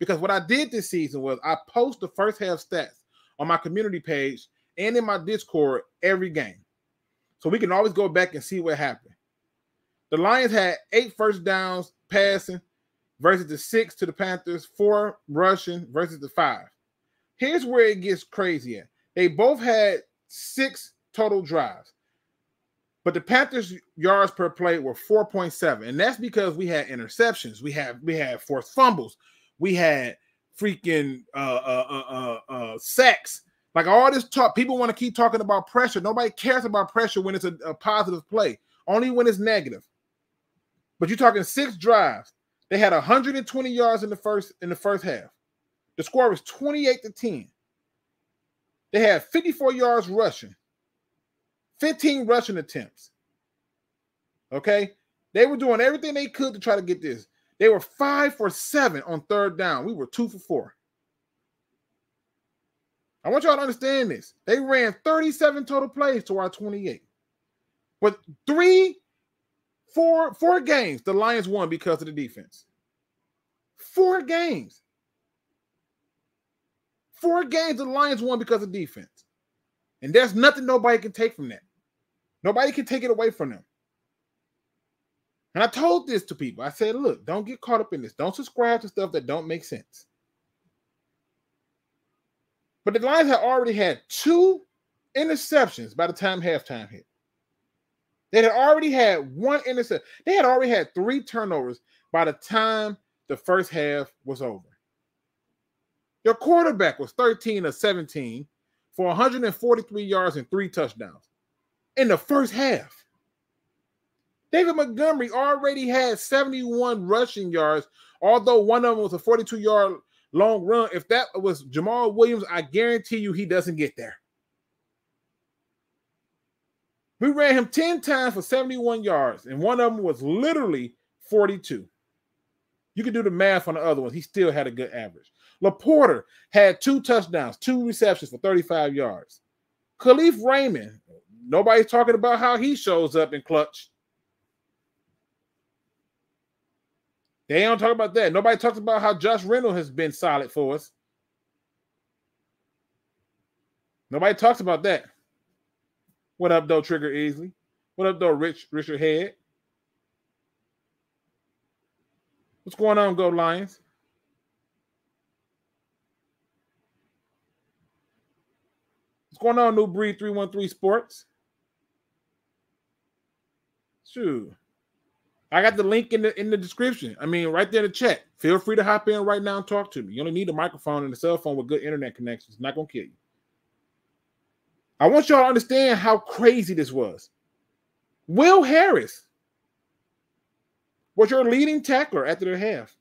Because what I did this season was I post the first half stats on my community page and in my Discord every game. So we can always go back and see what happened. The Lions had 8 first downs passing versus the 6 to the Panthers, 4 rushing versus the 5. Here's where it gets crazy at. They both had 6 total drives. But the Panthers' yards per play were 4.7. And that's because we had interceptions. We had forced fumbles. We had freaking sacks. Like all this talk, people want to keep talking about pressure. Nobody cares about pressure when it's a positive play, only when it's negative. But you're talking 6 drives. They had 120 yards in the first half. The score was 28-10. They had 54 yards rushing, 15 rushing attempts. Okay, they were doing everything they could to try to get this. They were 5 for 7 on third down. We were 2 for 4. I want y'all to understand this. They ran 37 total plays to our 28. But 4 games, the Lions won because of the defense. 4 games. 4 games, the Lions won because of defense. And there's nothing nobody can take from that. Nobody can take it away from them. And I told this to people. I said, look, don't get caught up in this. Don't subscribe to stuff that don't make sense. But the Lions had already had 2 interceptions by the time halftime hit. They had already had 1 interception. They had already had 3 turnovers by the time the first half was over. Their quarterback was 13 of 17 for 143 yards and 3 touchdowns in the first half. David Montgomery already had 71 rushing yards, although one of them was a 42-yard long run. If that was Jamal Williams, I guarantee you he doesn't get there. We ran him 10 times for 71 yards, and one of them was literally 42. You can do the math on the other ones. He still had a good average. LaPorta had 2 touchdowns, 2 receptions for 35 yards. Khalif Raymond, nobody's talking about how he shows up in clutch. They don't talk about that. Nobody talks about how Josh Reynolds has been solid for us. Nobody talks about that. What up, though, Trigger Easily? What up, though, Richard Head? What's going on, Go Lions? What's going on, New Breed 313 Sports? Shoot. I got the link in the description. I mean, right there in the chat. Feel free to hop in right now and talk to me. You only need a microphone and a cell phone with good internet connections. It's not going to kill you. I want y'all to understand how crazy this was. Will Harris was your leading tackler after the half.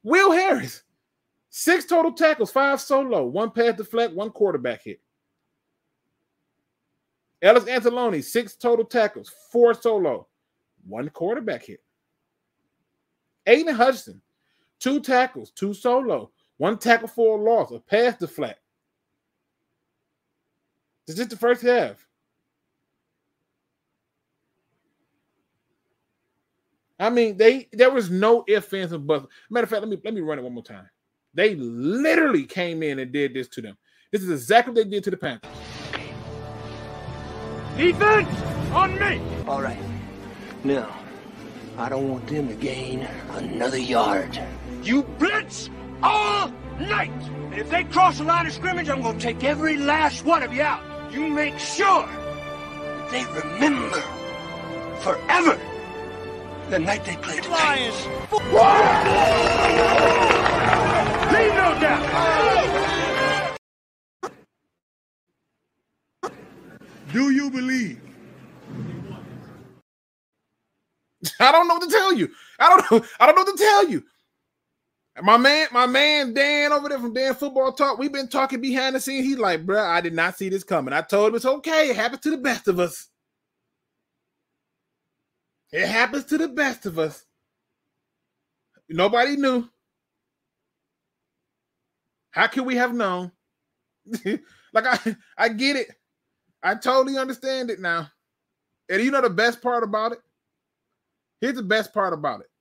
Will Harris. 6 total tackles, 5 solo, 1 pass deflect, 1 quarterback hit. Ellis Anzalone, 6 total tackles, 4 solo, 1 quarterback hit. Aiden Hudson, 2 tackles, 2 solo, 1 tackle for a loss, a pass deflect. This is just the first half. I mean, there was no ifs, ands, and buts. Matter of fact, let me run it one more time. They literally came in and did this to them. This is exactly what they did to the Panthers. Defense, on me! All right. Now, I don't want them to gain another yard. You blitz all night! And if they cross the line of scrimmage, I'm gonna take every last one of you out. You make sure that they remember forever the night they played the Lions. Leave no doubt. Do you believe? I don't know what to tell you. I don't know what to tell you. My man Dan over there from Dan Football Talk, we've been talking behind the scenes. He's like, bro, I did not see this coming. I told him it's okay. It happens to the best of us. It happens to the best of us. Nobody knew. How could we have known? Like, I get it. I totally understand it now. And you know the best part about it? Here's the best part about it.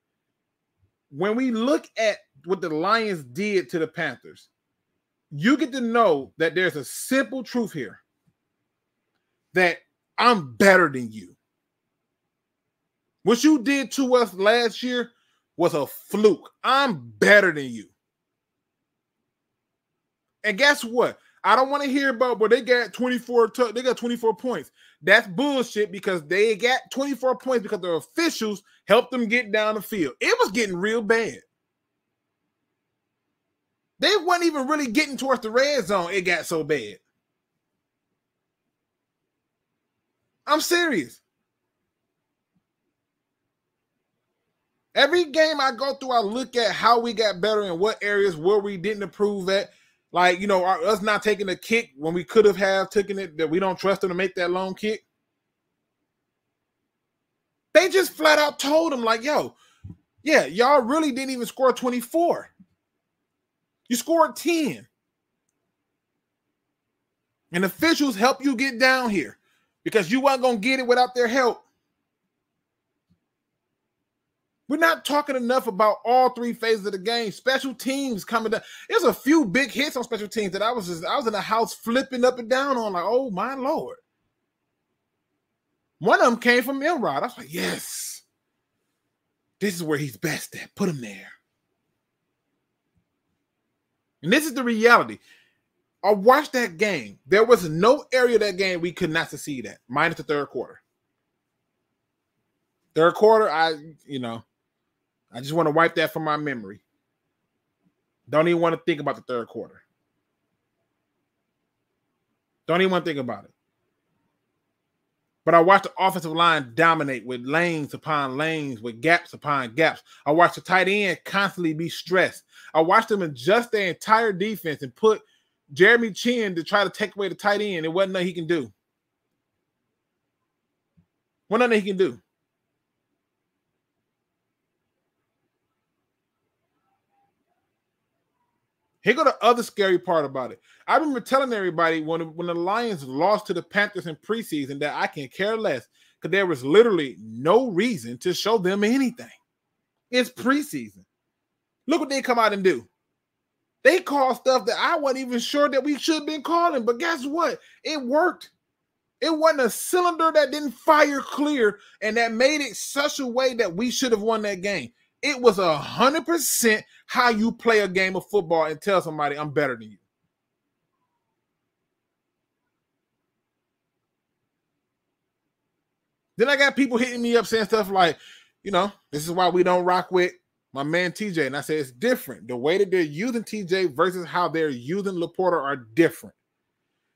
When we look at what the Lions did to the Panthers, you get to know that there's a simple truth here. That I'm better than you. What you did to us last year was a fluke. I'm better than you. And guess what? I don't want to hear about, but they got 24 points. That's bullshit because they got 24 points because the officials helped them get down the field. It was getting real bad. They weren't even really getting towards the red zone. It got so bad. I'm serious. Every game I go through, I look at how we got better and what areas where we didn't improve at. Like, you know, us not taking a kick when we could have taken it, that we don't trust them to make that long kick. They just flat out told them, like, yo, yeah, y'all really didn't even score 24. You scored 10. And officials help you get down here because you weren't going to get it without their help. We're not talking enough about all 3 phases of the game. Special teams coming down. There's a few big hits on special teams that I was in the house flipping up and down on, like, oh my Lord. One of them came from Elrod. I was like, yes, this is where he's best at. Put him there. And this is the reality. I watched that game. There was no area of that game we could not succeed at, minus the third quarter. Third quarter, I just want to wipe that from my memory. Don't even want to think about the third quarter. Don't even want to think about it. But I watched the offensive line dominate with lanes upon lanes, with gaps upon gaps. I watched the tight end constantly be stressed. I watched them adjust their entire defense and put Jeremy Chin to try to take away the tight end. It wasn't nothing he can do. Wasn't nothing he can do. Here go the other scary part about it. I remember telling everybody when the Lions lost to the Panthers in preseason that I can care less because there was literally no reason to show them anything. It's preseason. Look what they come out and do. They call stuff that I wasn't even sure that we should have been calling, but guess what? It worked. It wasn't a cylinder that didn't fire clear and that made it such a way that we should have won that game. It was 100% how you play a game of football and tell somebody I'm better than you. Then I got people hitting me up saying stuff like, this is why we don't rock with my man TJ. And I say it's different. The way that they're using TJ versus how they're using Laporta are different.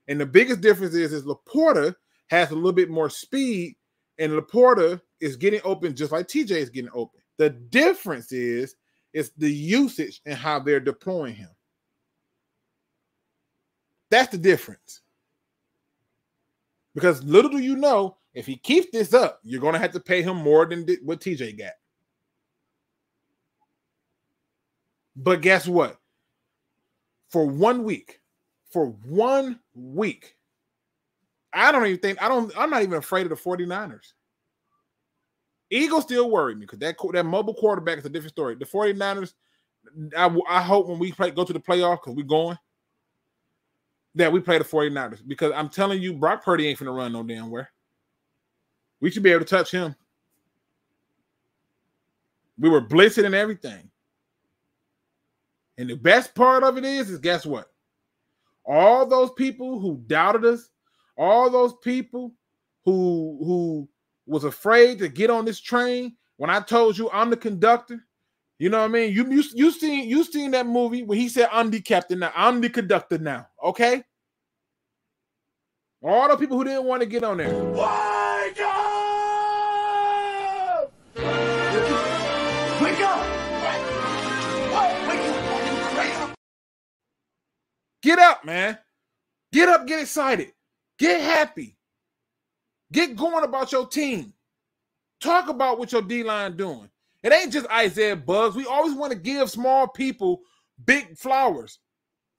And the biggest difference is Laporta has a little bit more speed, and Laporta is getting open just like TJ is getting open. The difference is the usage and how they're deploying him. That's the difference. Because little do you know, if he keeps this up, you're going to have to pay him more than what TJ got. But guess what? For 1 week, I'm not even afraid of the 49ers. Eagles still worry me because that mobile quarterback is a different story. The 49ers, I hope when we go to the playoffs, because we're going, that we play the 49ers. Because I'm telling you, Brock Purdy ain't finna run no damn where. We should be able to touch him. We were blitzing and everything. And the best part of it is guess what? All those people who doubted us, all those people who was afraid to get on this train, when I told you I'm the conductor, you know what I mean? You seen that movie where he said I'm the captain now, I'm the conductor now, okay? All the people who didn't want to get on there. Wake up! Wake up! Wake up! Get up, man. Get up, get excited. Get happy. Get going about your team. Talk about what your D-line doing. It ain't just Isaiah Buggs. We always want to give small people big flowers.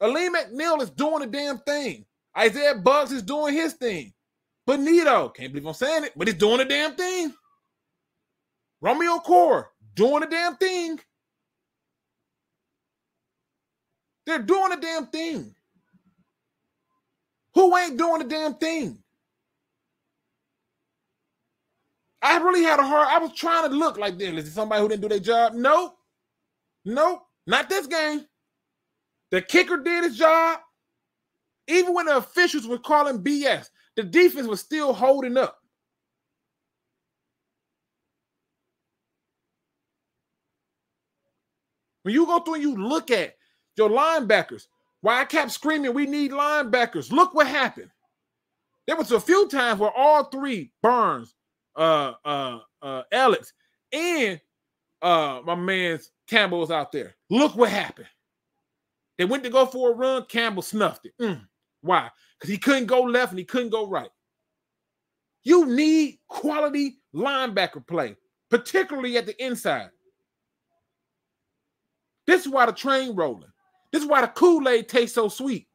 Aleem McNeil is doing the damn thing. Isaiah Buggs is doing his thing. Benito, can't believe I'm saying it, but he's doing the damn thing. Romeo Core, doing the damn thing. They're doing the damn thing. Who ain't doing the damn thing? I really had I was trying to look like this. Is it somebody who didn't do their job? Nope. Not this game. The kicker did his job. Even when the officials were calling BS, the defense was still holding up. When you go through and you look at your linebackers, why I kept screaming, we need linebackers. Look what happened. There was a few times where all three, Burns, Alex, and my man's Campbell was out there. Look what happened. They went to go for a run. Campbell snuffed it. Why? Because he couldn't go left and he couldn't go right. You need quality linebacker play, particularly at the inside. This is why the train rolling. This is why the Kool-Aid tastes so sweet.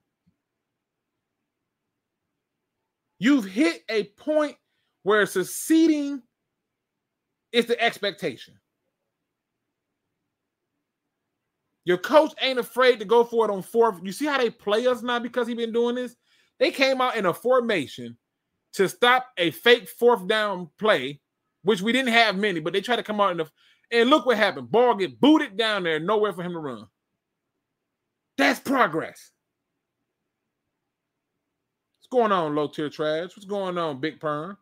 You've hit a point where succeeding is the expectation. Your coach ain't afraid to go for it on fourth. You see how they play us now because he's been doing this? They came out in a formation to stop a fake fourth down play, which we didn't have many, but they tried to come out and look what happened. Ball get booted down there, nowhere for him to run. That's progress. What's going on, low tier trash? What's going on, Big Perm?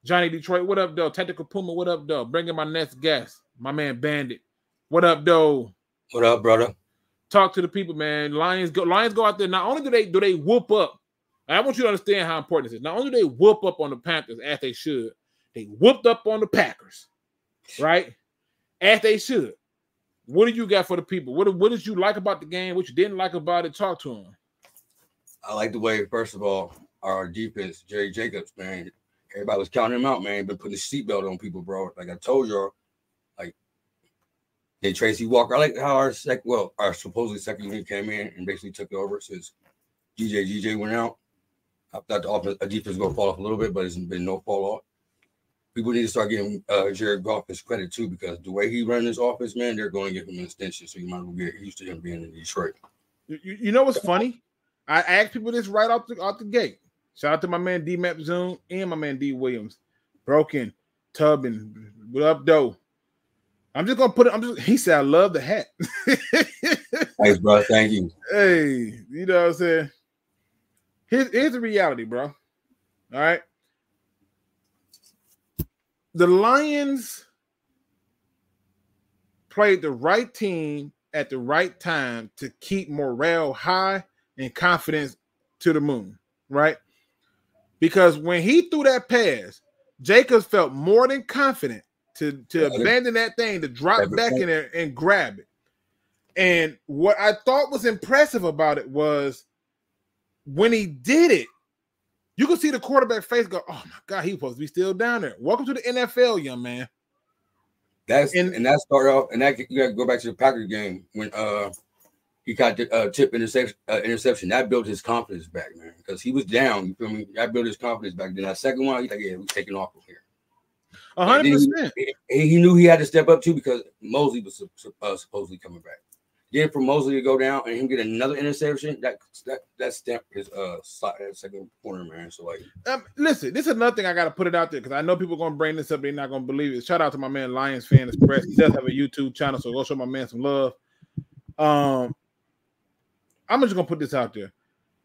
Johnny Detroit, what up, though? Tactical Puma, what up, though? Bringing my next guest, my man Bandit. What up, though? What up, brother? Talk to the people, man. Lions go out there. Not only do they whoop up, and I want you to understand how important this is. Not only do they whoop up on the Panthers as they should, they whooped up on the Packers, right? As they should. What do you got for the people? What did you like about the game? What you didn't like about it? Talk to them. I like the way, first of all, our defense, Jerry Jacobs, man. Everybody was counting him out, man. Been putting a seatbelt on people, bro. Like I told y'all, like Tracy Walker. I like how our supposedly second unit came in and basically took it over since GJ went out. I thought the defense was gonna fall off a little bit, but it's been no fall off. People need to start giving Jared Goff his credit too, because the way he runs his offense, man, they're going to give him an extension. So you might as well get used to him being in Detroit. You know what's funny? I asked people this right out the gate. Shout out to my man D Map Zoom and my man D Williams. Broken, Tubbin, what up, though? I'm just gonna put it. He said, I love the hat. Thanks, bro. Thank you. Hey, you know what I'm saying? Here's the reality, bro. All right. The Lions played the right team at the right time to keep morale high and confidence to the moon, right? Because when he threw that pass, Jacobs felt more than confident to abandon that thing, to drop back in there and grab it. And what I thought was impressive about it was when he did it, you could see the quarterback face go, oh my God, he's supposed to be still down there. Welcome to the NFL, young man. That started off, and that you got to go back to the Packers game when he got the tip interception. That built his confidence back, man, because he was down. You feel me? That built his confidence back. Then that second one, he's like, yeah, we're taking off from here. 100%. He knew he had to step up too because Mosley was supposedly coming back. Then for Mosley to go down and him get another interception, that stamped his second corner, man. So like, listen, this is another thing I got to put it out there because I know people are gonna bring this up, they're not gonna believe it. Shout out to my man Lions Fan Express. He does have a YouTube channel, so go show my man some love. I'm just gonna put this out there.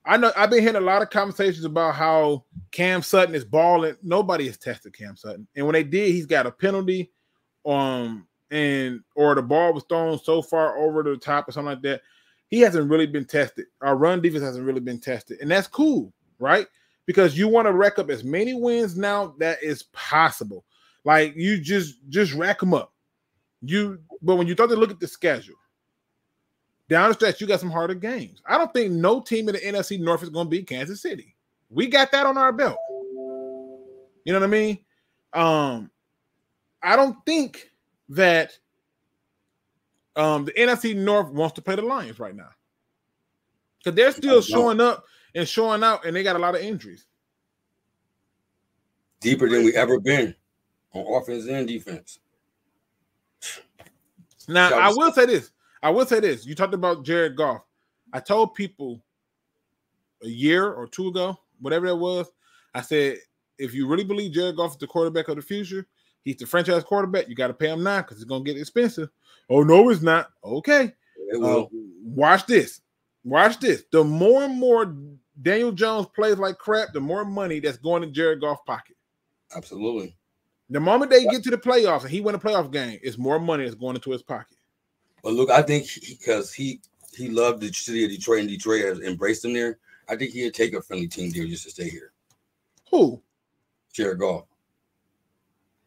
I know I've been hearing a lot of conversations about how Cam Sutton is balling. Nobody has tested Cam Sutton, and when they did, he's got a penalty, or the ball was thrown so far over the top or something like that. He hasn't really been tested. Our run defense hasn't really been tested, and that's cool, right? Because you want to rack up as many wins now that is possible. Like you just rack them up. But when you start to look at the schedule, down the stretch, you got some harder games. I don't think no team in the NFC North is going to beat Kansas City. We got that on our belt. You know what I mean? I don't think that the NFC North wants to play the Lions right now because they're still showing up and showing out, and they got a lot of injuries. Deeper than we ever been on offense and defense. Now, I will say this. You talked about Jared Goff. I told people a year or two ago, whatever that was, I said, if you really believe Jared Goff is the quarterback of the future, he's the franchise quarterback, you got to pay him now because it's going to get expensive. Oh, no, it's not. Okay. Watch this. The more and more Daniel Jones plays like crap, the more money that's going in Jared Goff's pocket. Absolutely. The moment they get to the playoffs and he win a playoff game, it's more money that's going into his pocket. But look, I think because he loved the city of Detroit and Detroit has embraced him there, I think he'd take a friendly team deal just to stay here. Who? Jared Goff.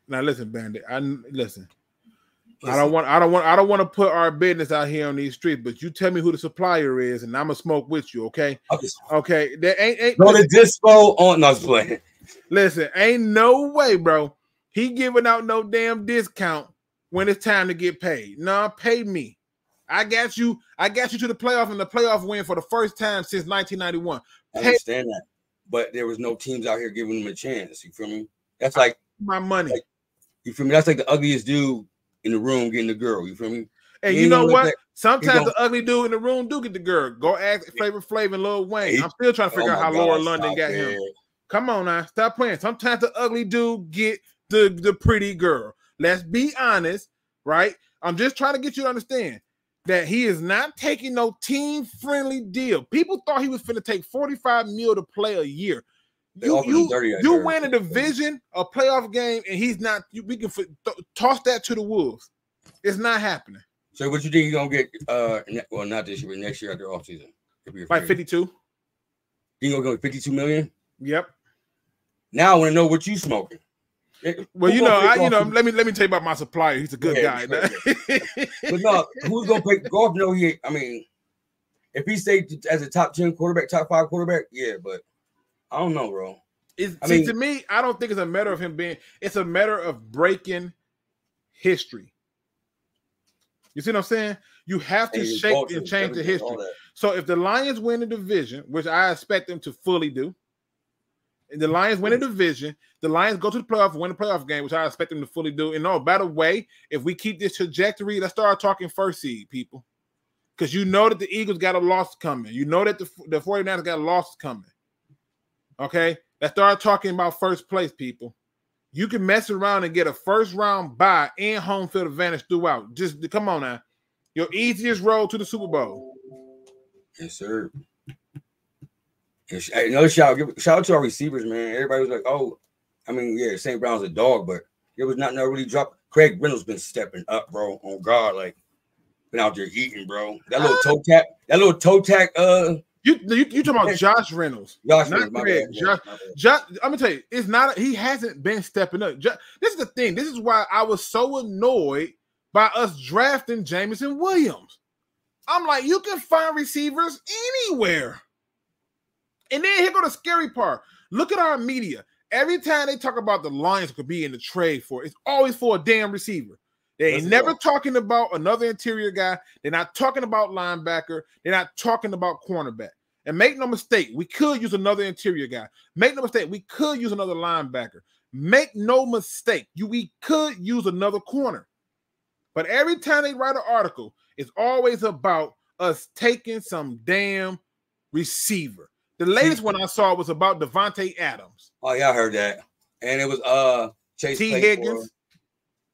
Now listen, Bandit. Listen. I don't want to put our business out here on these streets, but you tell me who the supplier is, and I'm gonna smoke with you, okay? Okay. There ain't go to dispo on no playing. Listen, ain't no way, bro. He giving out no damn discount when it's time to get paid. Nah, pay me. I got you to the playoff and the playoff win for the first time since 1991. I understand that, but there was no teams out here giving him a chance. You feel me? That's like my money. Like, you feel me? That's like the ugliest dude in the room getting the girl. You feel me? And you know what? Sometimes the ugly dude in the room do get the girl. Go ask Flavor Flav and Lil Wayne. I'm still trying to figure out how Laura London got him. Come on now, stop playing. Sometimes the ugly dude get the pretty girl. Let's be honest, right? I'm just trying to get you to understand that he is not taking no team-friendly deal. People thought he was finna take $45 million to play a year. You win a division, a playoff game, and he's not. We can toss that to the wolves. It's not happening. So what you think you're gonna get? Well, not this year, but next year after offseason. Like 52. You gonna go 52 million? Yep. Now I want to know what you smoking. Well, let me tell you about my supplier. He's a good guy. But no, who's gonna pay Goff? No, I mean, if he stayed as a top 10 quarterback, top 5 quarterback, yeah, but I don't know, bro. To me, I don't think it's a matter of him being. It's a matter of breaking history. You see what I'm saying? You have to shake and change the history. So if the Lions win the division, which I expect them to fully do, and the Lions win a division, the Lions go to the playoff, win the playoff game, which I expect them to fully do. And by the way, if we keep this trajectory, let's start talking first seed, people. Because you know that the Eagles got a loss coming. You know that the 49ers got a loss coming. Okay, let's start talking about first place, people. You can mess around and get a first round bye and home field advantage throughout. Just come on now. Your easiest road to the Super Bowl. Yes, sir. And another shout out to our receivers, man. Everybody was like, "Oh, I mean, yeah, St. Brown's a dog, but it was not really dropped." Craig Reynolds been stepping up, bro. On God, like been out there eating, bro. That little toe tap. You talking about Josh Reynolds? Josh not Reynolds, Craig. my bad. Josh. I'm gonna tell you, it's not. He hasn't been stepping up. This is the thing. This is why I was so annoyed by us drafting Jameson Williams. I'm like, you can find receivers anywhere. And then here go the scary part. Look at our media. Every time they talk about the Lions could be in the trade for, it's always for a damn receiver. They ain't never talking about another interior guy. They're not talking about linebacker. They're not talking about cornerback. And make no mistake, we could use another interior guy. Make no mistake, we could use another linebacker. Make no mistake, we could use another corner. But every time they write an article, it's always about us taking some damn receiver. The latest one I saw was about Devontae Adams. Oh, yeah, I heard that. And it was Chase Higgins.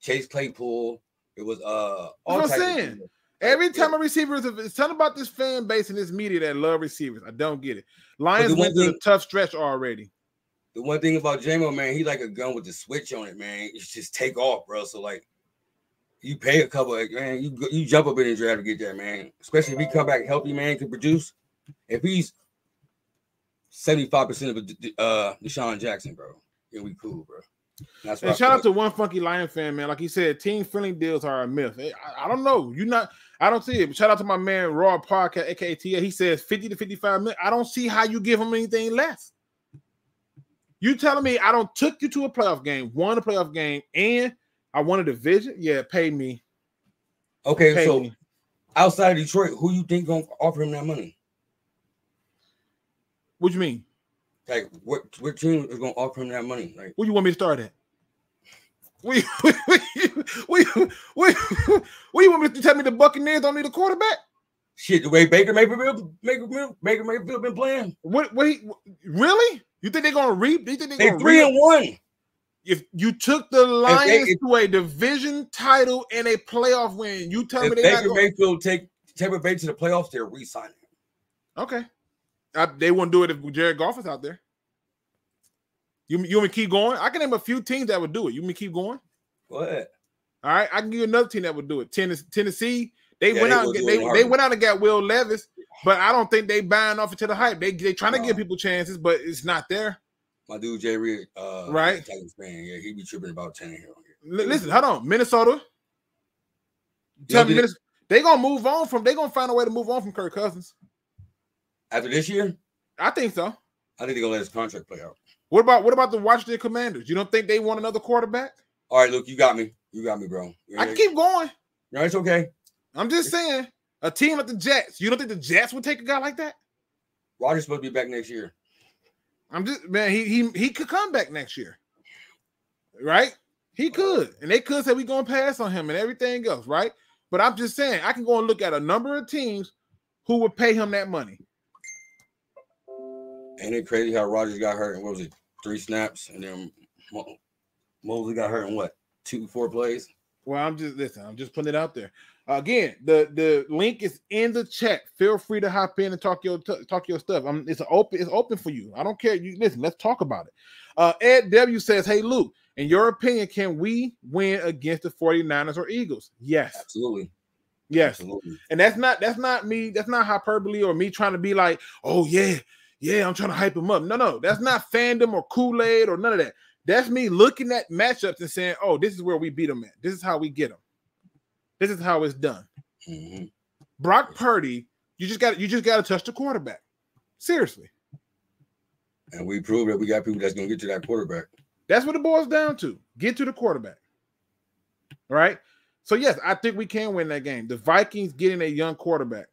Chase Claypool. It was That's what I'm saying. Every time a receiver it's something about this fan base and this media that love receivers. I don't get it. Lions went through a tough stretch already. The one thing about J-Mo, man, he like a gun with the switch on it, man. It's just take off, bro. So like you pay a couple, man. You jump up in the draft to get that, man. Especially if he come back healthy, man, can produce. If he's 75% of Deshaun Jackson, bro, then we cool, bro. That's and shout out to one funky Lion fan, man. Like he said, team friendly deals are a myth. I don't know. I don't see it. But shout out to my man Raw Podcast, aka TA. He says 50 to 55 million. I don't see how you give him anything less. You telling me I don't took you to a playoff game, won a playoff game, and I won a division? Yeah, pay me. Okay, so outside of Detroit, who you think gonna offer him that money? What you mean? Like, what team is gonna offer him that money? Like, where you want me to start at? Where you want me to tell me the Buccaneers don't need a quarterback? Shit, the way Baker Mayfield been playing. Really? You think they're gonna reap? You think they're 3-1? If you took the Lions to a division title and a playoff win, you tell me they Baker Mayfield take Tampa Bay to the playoffs, they're re-signing him. Okay. They won't do it if Jared Goff is out there. You want me to keep going? I can name a few teams that would do it. You want me to keep going? Go ahead. All right, I can give you another team that would do it. Tennessee. They went out and got Will Levis, but I don't think they buying off into the hype. They trying to give people chances, but it's not there. My dude Jay Reed, right? Titans fan, yeah, he be tripping about Tannehill. Listen, hold on, Minnesota. Tell me, they gonna move on from. They gonna find a way to move on from Kirk Cousins after this year. I think so. I think they're gonna let his contract play out. What about the Washington Commanders? You don't think they want another quarterback? All right, look, you got me. You got me, bro. I can keep going. No, it's okay. I'm just saying, a team like the Jets. You don't think the Jets would take a guy like that? Rodgers supposed to be back next year. He could come back next year, right? He could, and they could say we're gonna pass on him and everything else, right? But I'm just saying, I can go and look at a number of teams who would pay him that money. Ain't it crazy how Rodgers got hurt in, what was it, 3 snaps, and then Mosley got hurt in what, 2-4 plays? Well, I'm just putting it out there. Again, the link is in the chat. Feel free to hop in and talk your stuff. It's open for you. I don't care. You listen. Let's talk about it. Ed W says, "Hey Luke, in your opinion, can we win against the 49ers or Eagles?" Yes, absolutely. Yes, absolutely. And that's not me. That's not hyperbole or me trying to be like, oh yeah, I'm trying to hype him up. No, that's not fandom or Kool-Aid or none of that. That's me looking at matchups and saying, oh, this is where we beat them at. This is how we get them. This is how it's done. Mm-hmm. Brock Purdy, you just got to touch the quarterback. Seriously. And we proved that we got people that's going to get to that quarterback. That's what it boils down to. Get to the quarterback. All right? So, yes, I think we can win that game. The Vikings getting a young quarterback.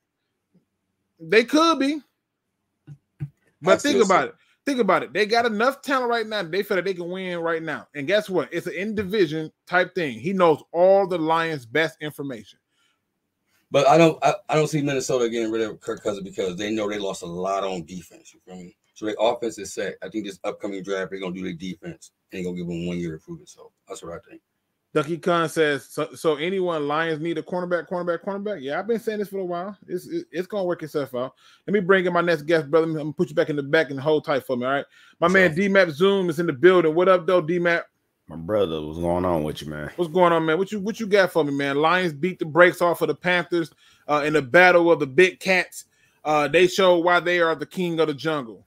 They could be. But think about it. Think about it. They got enough talent right now. They feel that they can win right now. And guess what? It's an in-division type thing. He knows all the Lions' best information. But I don't see Minnesota getting rid of Kirk Cousins because they know they lost a lot on defense. You feel me? So their offense is set. I think this upcoming draft, they're gonna do their defense and they're gonna give them 1 year to prove it. So that's what I think. Ducky Khan says, so anyone Lions need a cornerback. Yeah, I've been saying this for a while. It's gonna work itself out. Let me bring in my next guest, brother. I'm gonna put you back in the back and hold tight for me, all right? My man D-Map Zoom is in the building. What up, though, D-Map? My brother, what's going on with you, man? What's going on, man? What you got for me, man? Lions beat the brakes off of the Panthers in the battle of the big cats. They show why they are the king of the jungle.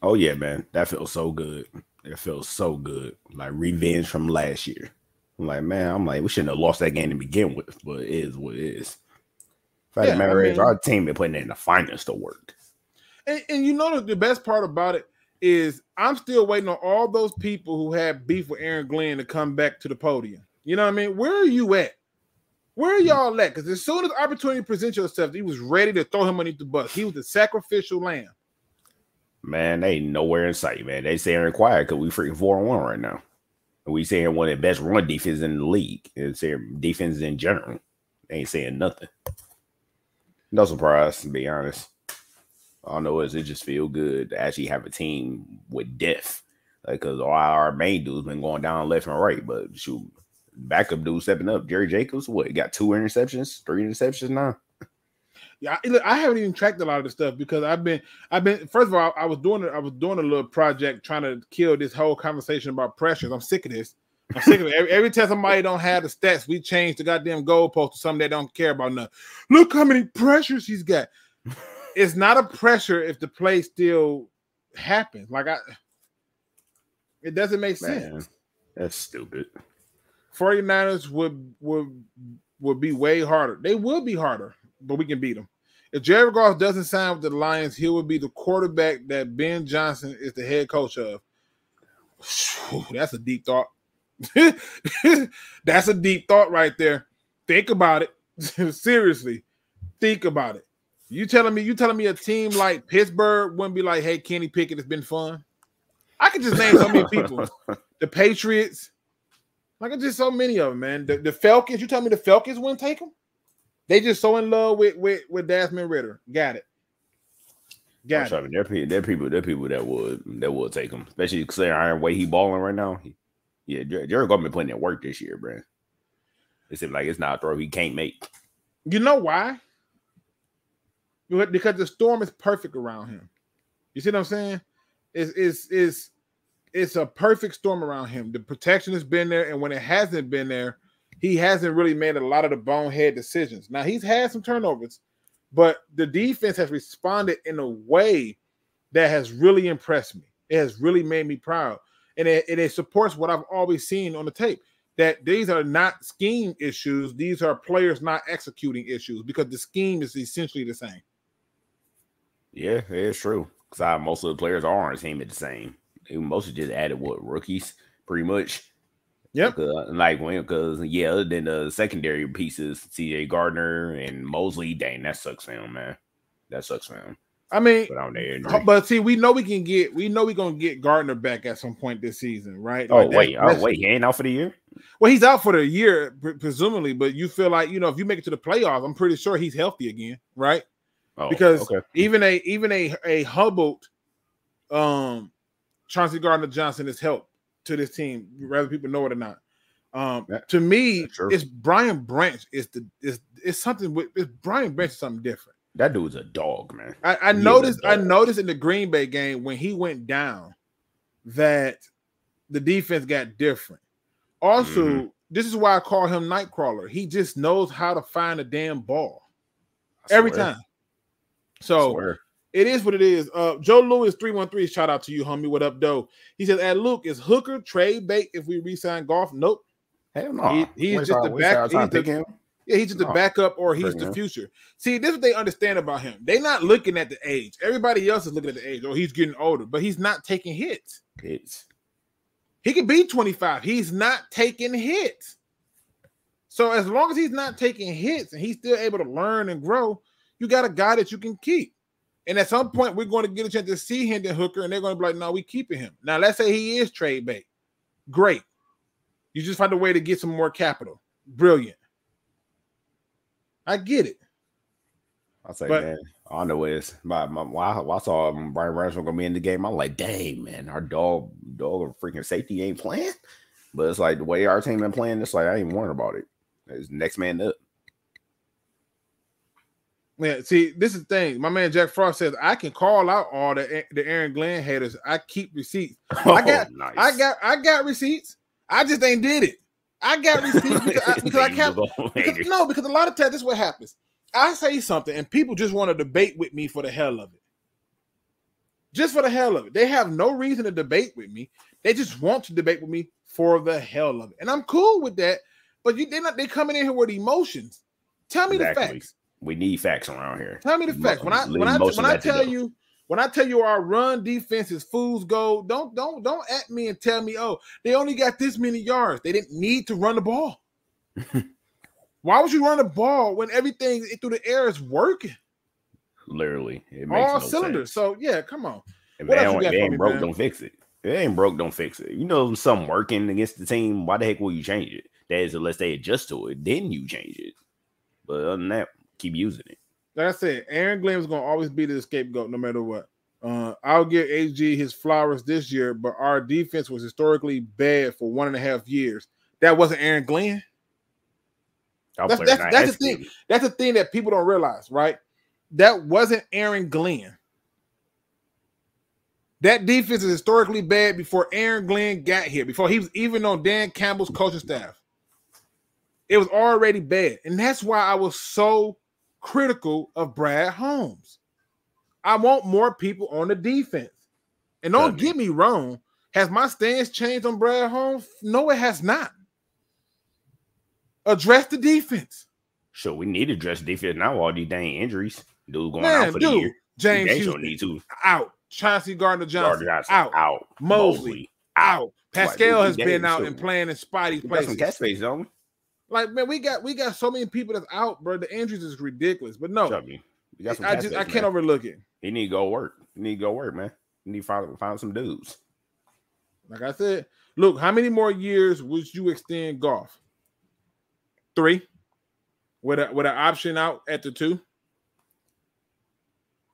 Oh, yeah, man. That feels so good. It feels so good. Like revenge from last year. I'm like, we shouldn't have lost that game to begin with, but it is what it is. Fact of the matter is, our team been putting in the finest to work. And you know the best part about it is I'm still waiting on all those people who had beef with Aaron Glenn to come back to the podium. You know what I mean? Where are you at? Where are y'all at? Because as soon as opportunity presents yourself, he was ready to throw him underneath the bus. He was the sacrificial lamb. Man, they ain't nowhere in sight, man. They saying quiet because we freaking 4-1 right now. We saying one of the best run defense in the league. And saying defense in general. They ain't saying nothing. No surprise, to be honest. All I know is it just feel good to actually have a team with depth. Because all our main dudes been going down left and right. But shoot, backup dude stepping up. Jerry Jacobs, got 2 interceptions, 3 interceptions now. Yeah, I haven't even tracked a lot of this stuff because I've been. First of all, I was doing a little project trying to kill this whole conversation about pressures. I'm sick of this. I'm sick of it. Every time somebody don't have the stats, we change the goddamn goalpost to something they don't care about nothing. Look how many pressures he's got. It's not a pressure if the play still happens. It doesn't make sense. That's stupid. 49ers would be way harder. They will be harder, but we can beat them. If Jared Goff doesn't sign with the Lions, he will be the quarterback that Ben Johnson is the head coach of. That's a deep thought. That's a deep thought right there. Think about it. Seriously, think about it. You telling me a team like Pittsburgh wouldn't be like, hey, Kenny Pickett, it's been fun? I could just name so many people. The Patriots. It's just so many of them, man. The Falcons, you tell me the Falcons wouldn't take them? They just so in love with Desmond Ridder. Got it. There are people that would take him, especially considering the way he balling right now. Jared Goff been putting in work this year, bro. It seems like it's not a throw he can't make. You know why? Because the storm is perfect around him. You see what I'm saying? It's a perfect storm around him. The protection has been there, and when it hasn't been there, he hasn't really made a lot of the bonehead decisions. Now, he's had some turnovers, but the defense has responded in a way that has really impressed me. It has really made me proud. And it supports what I've always seen on the tape, that these are not scheme issues. These are players not executing issues because the scheme is essentially the same. Yeah, it's true. Because most of the players are on his team at the same. They mostly just added rookies, pretty much. Yep. Because other than the secondary pieces, C.J. Gardner and Mosley, dang, that sucks for him, man. That sucks for him. I mean, but see, we know we're gonna get Gardner back at some point this season, right? He ain't out for the year. Well, he's out for the year, presumably, but you feel like, if you make it to the playoffs, I'm pretty sure he's healthy again, right? Oh, because okay. even a humbled Chauncey Gardner-Johnson has helped to this team, whether people know it or not. To me, it's Brian Branch. Brian Branch is something different. That dude's a dog, man. I noticed in the Green Bay game when he went down that the defense got different. Also, This is why I call him Nightcrawler. He just knows how to find a damn ball every time. So it is what it is. Joe Lewis 313, shout out to you, homie. What up, though? He says, "At Luke, is Hooker trade bait if we re-sign Goff?" Nope. Hell no. He's just the back. He's just the backup, or he's the future. See, this is what they understand about him. They're not looking at the age. Everybody else is looking at the age. Oh, he's getting older, but he's not taking hits. He could be 25. He's not taking hits. So as long as he's not taking hits and he's still able to learn and grow, you got a guy that you can keep. And at some point, we're going to get a chance to see Hendon Hooker, and they're going to be like, no, we keeping him. Now, let's say he is trade bait. Great. You just find a way to get some more capital. Brilliant. I get it. I'll say, man, I know is when I saw Brian Branson gonna be in the game. I'm like, dang man, our dog or freaking safety ain't playing. But it's like the way our team been playing, it's like I ain't worried about it. It's next man up. Yeah, see, this is the thing. My man Jack Frost says I can call out all the Aaron Glenn haters. I keep receipts. Oh, nice. I got receipts. I just ain't did it. I got receipts because I kept because a lot of times this is what happens. I say something and people just want to debate with me for the hell of it. Just for the hell of it. They have no reason to debate with me. They just want to debate with me for the hell of it. And I'm cool with that. But they coming in here with emotions. Tell me the facts. We need facts around here. Tell me the facts. When I tell you our run defense is fool's gold, don't at me and tell me, oh, they only got this many yards. They didn't need to run the ball. Why would you run the ball when everything through the air is working? Literally, it makes all no cylinders. Sense. So yeah, come on. If it ain't broke, don't fix it. If it ain't broke, don't fix it. You know something working against the team. Why the heck will you change it? That is, unless they adjust to it, then you change it. But other than that, keep using it. Like I said, Aaron Glenn is going to always be the scapegoat no matter what. I'll give AG his flowers this year, but our defense was historically bad for 1.5 years. That wasn't Aaron Glenn. That's the thing. That's the thing that people don't realize, right? That wasn't Aaron Glenn. That defense is historically bad before Aaron Glenn got here, before he was even on Dan Campbell's coaching staff. It was already bad. And that's why I was so critical of Brad Holmes. I want more people on the defense. And don't get me wrong. Has my stance changed on Brad Holmes? No, it has not. Address the defense. Sure, we need to address defense now. All these dang injuries. Dude going out for the year. James Houston need to. Out. Chauncey Gardner-Johnson out. Mosley out. Pascal has been out and playing in spotty places. Some catch space, don't we? Like, man, we got so many people that's out, bro. The injuries is ridiculous. But no, I can't overlook it. He need to go work. Man. You need to find some dudes. Like I said, look, how many more years would you extend Goff? 3, with an option out at the 2.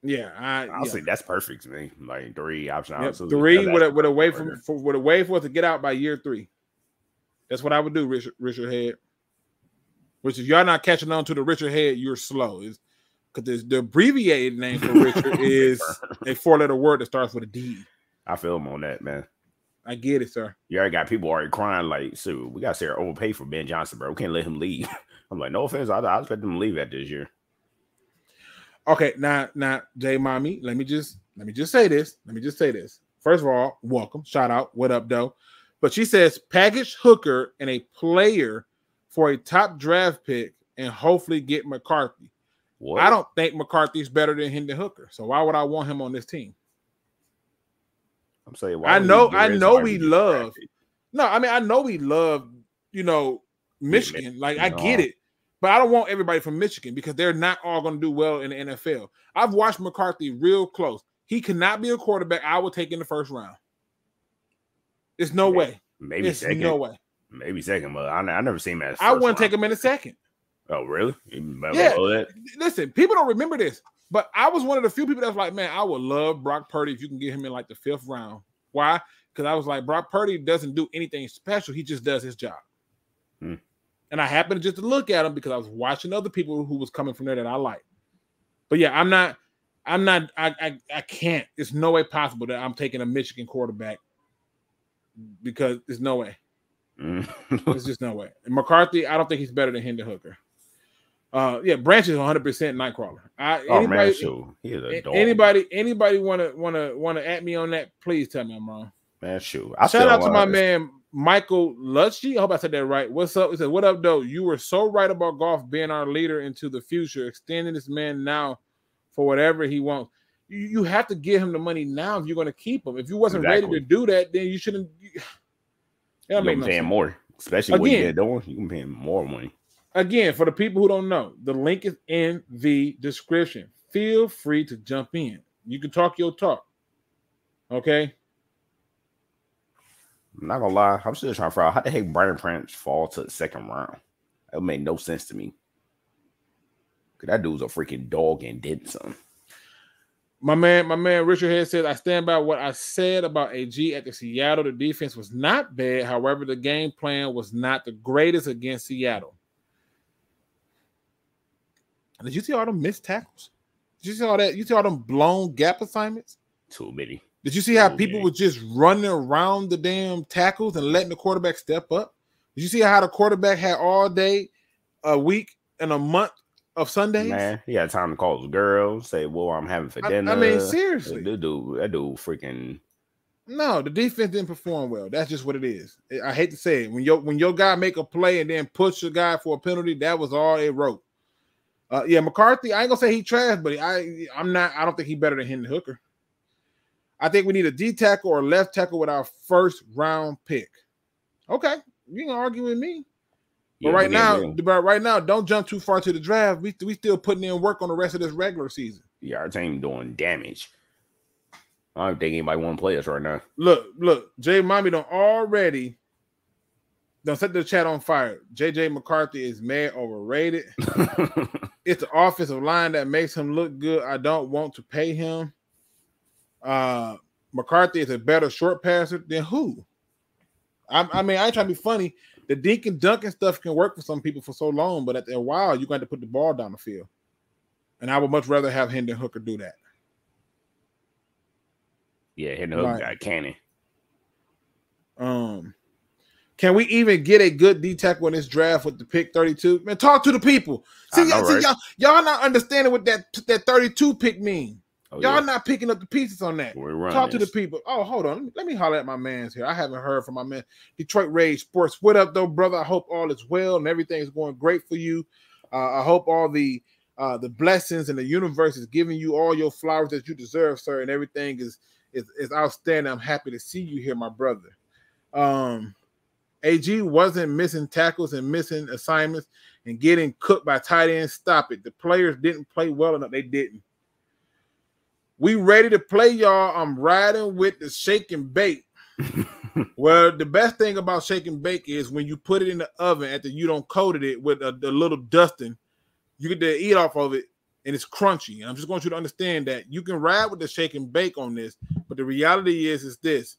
Yeah, I'll say that's perfect to me. Like 3 option out. 3 with a way for us to get out by year 3. That's what I would do, Richard Head. Which if y'all not catching on to the Richard Head, you're slow. Is because the abbreviated name for Richard is a 4-letter word that starts with a D. I feel him on that, man. I get it, sir. You already got people already crying like, so we got to say overpay for Ben Johnson, bro. We can't let him leave. I'm like, no offense, I expect him to leave at this year. Okay, now, J Mommy, let me just say this. First of all, welcome, shout out, what up, though? But she says package Hooker and a player for a top draft pick and hopefully get McCarthy. What? I don't think McCarthy's better than Hendon Hooker, so why would I want him on this team? I'm saying, I know we love. No, I mean I know we love. Michigan. Like I get it, but I don't want everybody from Michigan because they're not all going to do well in the NFL. I've watched McCarthy real close. He cannot be a quarterback I would take in the first round. There's no way. Maybe second. No way. Maybe second, but I never seen him as. I wouldn't take him in a second. Oh, really? Yeah. Listen, people don't remember this, but I was one of the few people that was like, man, I would love Brock Purdy if you can get him in like the 5th round. Why? Because I was like, Brock Purdy doesn't do anything special. He just does his job. And I happened just to look at him because I was watching other people who was coming from there that I like. But yeah, I can't. There's no way possible that I'm taking a Michigan quarterback because there's no way. There's just no way. And McCarthy, I don't think he's better than Hendon Hooker. Branch is 100% Nightcrawler. He is a dog. Anybody want to at me on that? Please tell me I'm wrong. Man, shoot. Shout out to my man Michael Lutschy. I hope I said that right. What's up? He said, "What up, though? You were so right about Goff being our leader into the future. Extending this man now for whatever he wants. You have to give him the money now if you're going to keep him. If you wasn't ready to do that, then you shouldn't." You're paying more, especially when you're doing. You can pay more money. Again, for the people who don't know, the link is in the description. Feel free to jump in. You can talk your talk. Okay? I'm not going to lie. I'm still trying to figure out how the heck Brian Prince fall to the 2nd round. That made no sense to me. Because that dude's a freaking dog and did something. My man Richard Head said, I stand by what I said about AG at the Seattle. The defense was not bad. However, the game plan was not the greatest against Seattle. Did you see all them missed tackles? Did you see all that? You see all them blown gap assignments? Too many. Did you see how people were just running around the damn tackles and letting the quarterback step up? Did you see how the quarterback had all day, a week, and a month of Sundays? Man, he had time to call his girl, say, well, I'm having for dinner. I mean, seriously. That dude freaking... No, the defense didn't perform well. That's just what it is. I hate to say it. When your guy make a play and then push the guy for a penalty, that was all they wrote. Yeah, McCarthy, I ain't gonna say he trash, but I don't think he better than Hendon Hooker. I think we need a D tackle or left tackle with our first round pick. Okay, you can argue with me. But right now, don't jump too far to the draft. We still putting in work on the rest of this regular season. Yeah, our team doing damage. I don't think anybody want to play us right now. Look, Jay Mommy don't set the chat on fire. JJ McCarthy is mad overrated. It's the offensive line that makes him look good. I don't want to pay him. McCarthy is a better short passer than who? I mean, I ain't trying to be funny. The dink and dunk and stuff can work for some people for so long, but after a while, you're going to put the ball down the field. And I would much rather have Hendon Hooker do that. Yeah, Hendon Hooker got cannon. Can we even get a good D tackle in this draft with the pick 32? Man, talk to the people. See, y'all not understanding what that 32 pick mean. Y'all not picking up the pieces on that. Talk to the people. Oh, hold on. Let me holler at my man's here. I haven't heard from my man. Detroit Rage Sports. What up, though, brother? I hope all is well and everything's going great for you. I hope all the blessings and the universe is giving you all your flowers that you deserve, sir, and everything is outstanding. I'm happy to see you here, my brother. AG wasn't missing tackles and missing assignments and getting cooked by tight ends. Stop it. The players didn't play well enough. They didn't. We ready to play, y'all. I'm riding with the shake and bake. Well, the best thing about shake and bake is when you put it in the oven after you don't coated it with a little dusting, you get to eat off of it, and it's crunchy. And I just want you to understand that you can ride with the shake and bake on this, but the reality is this.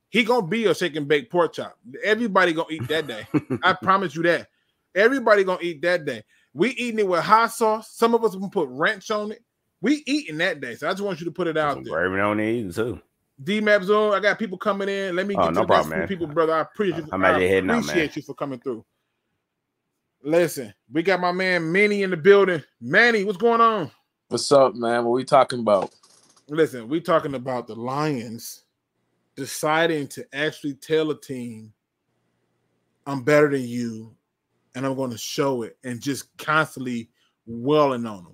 He gonna be a shake and bake pork chop. Everybody gonna eat that day. I promise you that. Everybody gonna eat that day. We eating it with hot sauce. Some of us gonna put ranch on it. We eating that day. So I just want you to put it out there. Gravy on it too. D-Map Zone, I got people coming in. Let me get to the people, brother. I appreciate you. I appreciate you for coming through. Listen, we got my man Manny in the building. Manny, what's going on? What's up, man? What we talking about? Listen, we talking about the Lions deciding to actually tell a team, I'm better than you, and I'm going to show it, and just constantly welling on them.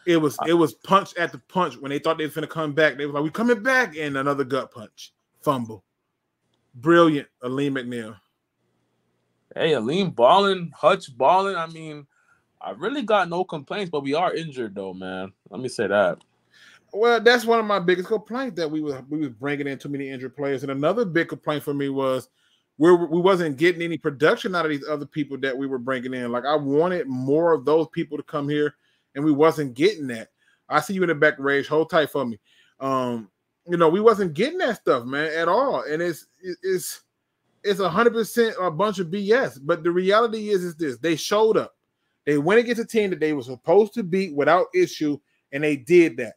It was punch after punch. When they thought they was going to come back, they was like, we coming back, and another gut punch. Fumble. Brilliant, Aleem McNeil. Hey, Aleem balling, Hutch balling. I mean, I really got no complaints, but we are injured, though, man. Let me say that. Well, that's one of my biggest complaints, that we was bringing in too many injured players. And another big complaint for me was we wasn't getting any production out of these other people that we were bringing in. Like, I wanted more of those people to come here, and we wasn't getting that. I see you in the back, Rage. Hold tight for me. We wasn't getting that stuff, man, at all. And it's 100% a bunch of BS. But the reality is this: they showed up. They went against a team that they were supposed to beat without issue, and they did that.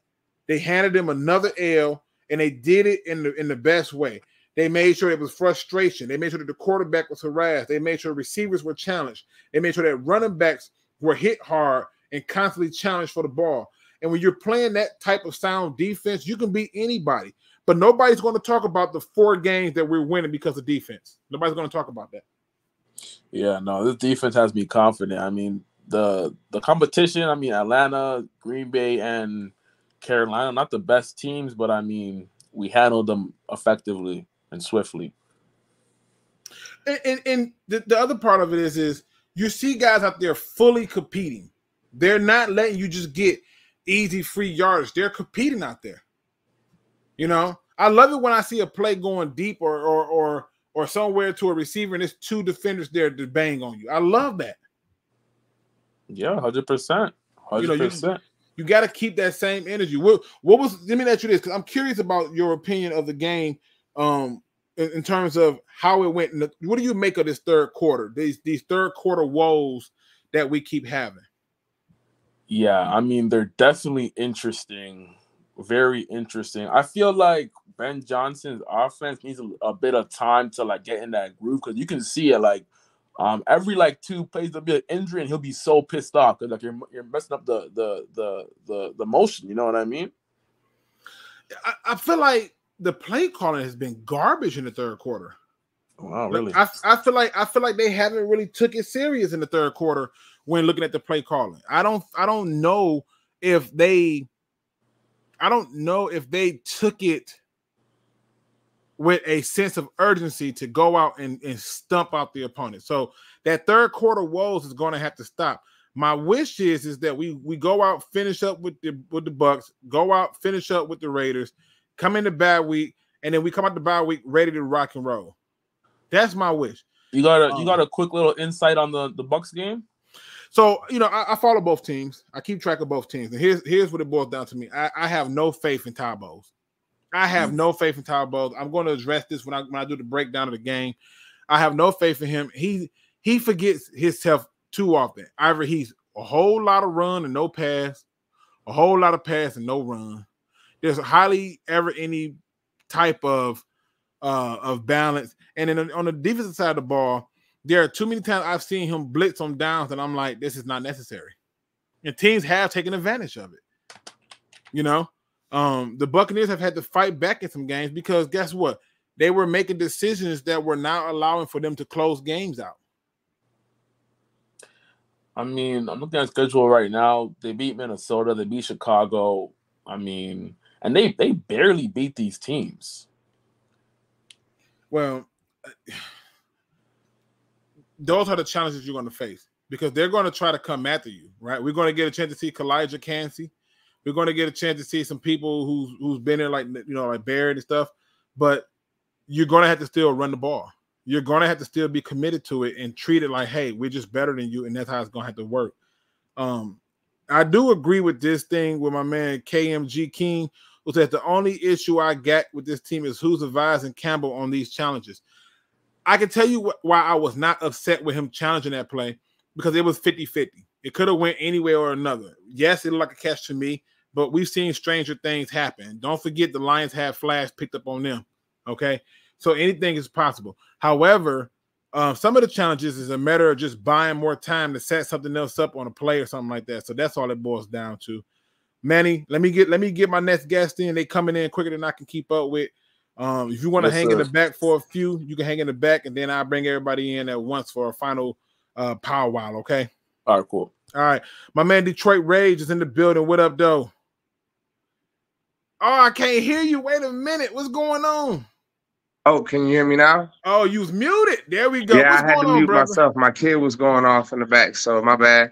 They handed them another L, and they did it in the best way. They made sure it was frustration. They made sure that the quarterback was harassed. They made sure receivers were challenged. They made sure that running backs were hit hard and constantly challenged for the ball. And when you're playing that type of sound defense, you can beat anybody. But nobody's going to talk about the 4 games that we're winning because of defense. Nobody's going to talk about that. Yeah, no, this defense has me confident. I mean, the competition, I mean, Atlanta, Green Bay, and Carolina, not the best teams, but I mean, we handled them effectively and swiftly. And the other part of it is you see guys out there fully competing. They're not letting you just get easy free yardage. They're competing out there. I love it when I see a play going deep or somewhere to a receiver and there's 2 defenders there to bang on you. I love that. Yeah, 100%. 100%. You got to keep that same energy. What was? Let me ask you this, because I'm curious about your opinion of the game, in terms of how it went. What do you make of this third quarter? These third quarter woes that we keep having. Yeah, I mean, they're definitely interesting. Very interesting. I feel like Ben Johnson's offense needs a bit of time to like get in that groove, because you can see it like every like 2 plays there'll be an injury and he'll be so pissed off because like you're messing up the motion. You know what I mean? I feel like the play calling has been garbage in the third quarter. Wow, really? I feel like they haven't really took it serious in the third quarter when looking at the play calling. I don't know if they took it with a sense of urgency to go out and stump out the opponent. So that third quarter woes is going to have to stop. My wish is that we go out, finish up with the Bucks, go out, finish up with the Raiders, come in the bye week, and then we come out the bye week ready to rock and roll. That's my wish. You got a quick little insight on the Bucks game? So, I follow both teams. I keep track of both teams. And here's what it boils down to me. I have no faith in Todd Bowles. I have no faith in Todd Bowles. I'm going to address this when I do the breakdown of the game. I have no faith in him. He forgets himself too often. Either he's a whole lot of run and no pass, a whole lot of pass and no run. There's hardly ever any type of balance. And then on the defensive side of the ball, there are too many times I've seen him blitz on downs, and I'm like, this is not necessary. And teams have taken advantage of it. The Buccaneers have had to fight back in some games because guess what? They were making decisions that were not allowing for them to close games out. I mean, I'm looking at the schedule right now. They beat Minnesota. They beat Chicago. I mean, and they barely beat these teams. Well, those are the challenges you're going to face because they're going to try to come after you, right? We're going to get a chance to see Kalijah Cansey. We're going to get a chance to see some people who's been there, like Barrett and stuff. But you're going to have to still run the ball. You're going to have to still be committed to it and treat it like, hey, we're just better than you, and that's how it's going to have to work. I do agree with this thing with my man KMG King, who said the only issue I got with this team is who's advising Campbell on these challenges. I can tell you why I was not upset with him challenging that play, because it was 50-50. It could have went any way or another. Yes, it looked like a catch to me, but we've seen stranger things happen. Don't forget the Lions had flags picked up on them, okay? So anything is possible. However, some of the challenges is a matter of just buying more time to set something else up on a play or something like that. So that's all it boils down to. Manny, let me get my next guest in. They coming in quicker than I can keep up with. If you want to hang in the back for a few, you can hang in the back, and then I'll bring everybody in at once for a final powwow, okay? All right, cool. All right. My man Detroit Rage is in the building. What up, though? Oh, I can't hear you. Wait a minute. What's going on? Oh, can you hear me now? Oh, you was muted. There we go. Yeah, What's I had going to on, mute brother? myself. My kid was going off in the back, so my bad.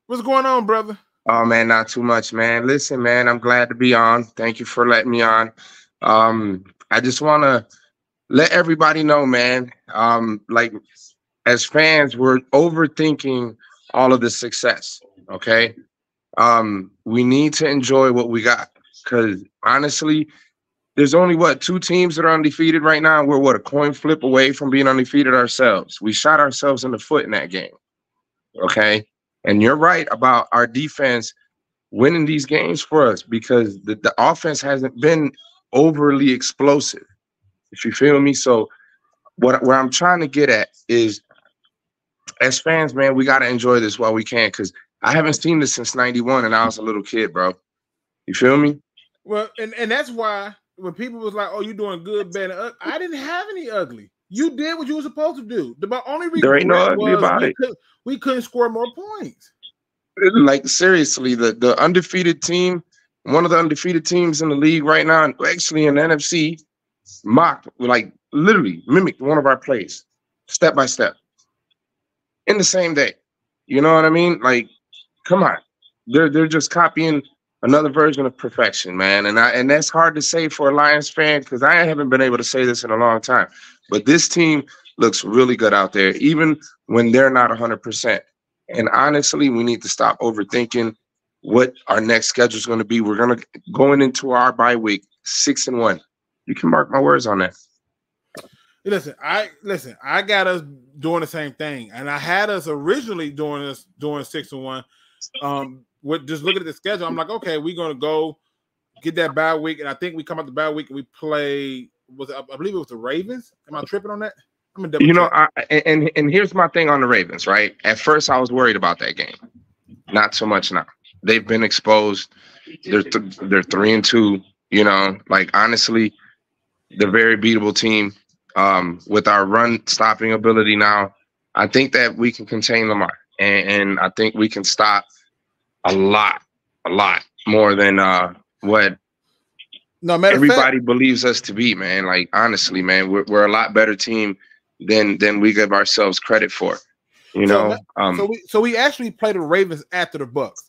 What's going on, brother? Oh, man, not too much, man. Listen, man, I'm glad to be on. Thank you for letting me on. I just want to let everybody know, man, like as fans, we're overthinking all of the success, okay? We need to enjoy what we got because, honestly, there's only, 2 teams that are undefeated right now. We're, a coin flip away from being undefeated ourselves. We shot ourselves in the foot in that game, okay? And you're right about our defense winning these games for us because the offense hasn't been overly explosive, if you feel me. So where I'm trying to get at is, as fans, man, we got to enjoy this while we can because I haven't seen this since 91 and I was a little kid, bro. You feel me? Well, and that's why when people was like, oh, you doing good, bad, and ugly, I didn't have any ugly. You did what you were supposed to do. The only reason there ain't no ugly about it. We couldn't score more points. Like, seriously, the undefeated team, one of the undefeated teams in the league right now, and actually in the NFC, mocked, like literally mimicked one of our plays, step by step, in the same day. You know what I mean? Like, come on. They're just copying another version of perfection, man. And that's hard to say for a Lions fan because I haven't been able to say this in a long time. But this team looks really good out there, even when they're not 100%. And honestly, we need to stop overthinking what our next schedule is going to be. We're going to going into our bye week 6-1. You can mark my words on that. Listen, I got us doing the same thing, and I had us originally doing 6-1. With just looking at the schedule, I'm like, okay, we're gonna go get that bye week, and I think we come out the bye week and we play. I believe it was the Ravens. Am I tripping on that? I'm gonna double check. And here's my thing on the Ravens. Right, at first I was worried about that game, not so much now. They've been exposed. They're 3-2. You know, like honestly, they're a very beatable team. With our run stopping ability now, I think that we can contain Lamar, and I think we can stop a lot more than what everybody believes us to be, man. Like honestly, man, we're a lot better team than we give ourselves credit for. You know, so we actually play the Ravens after the Bucks,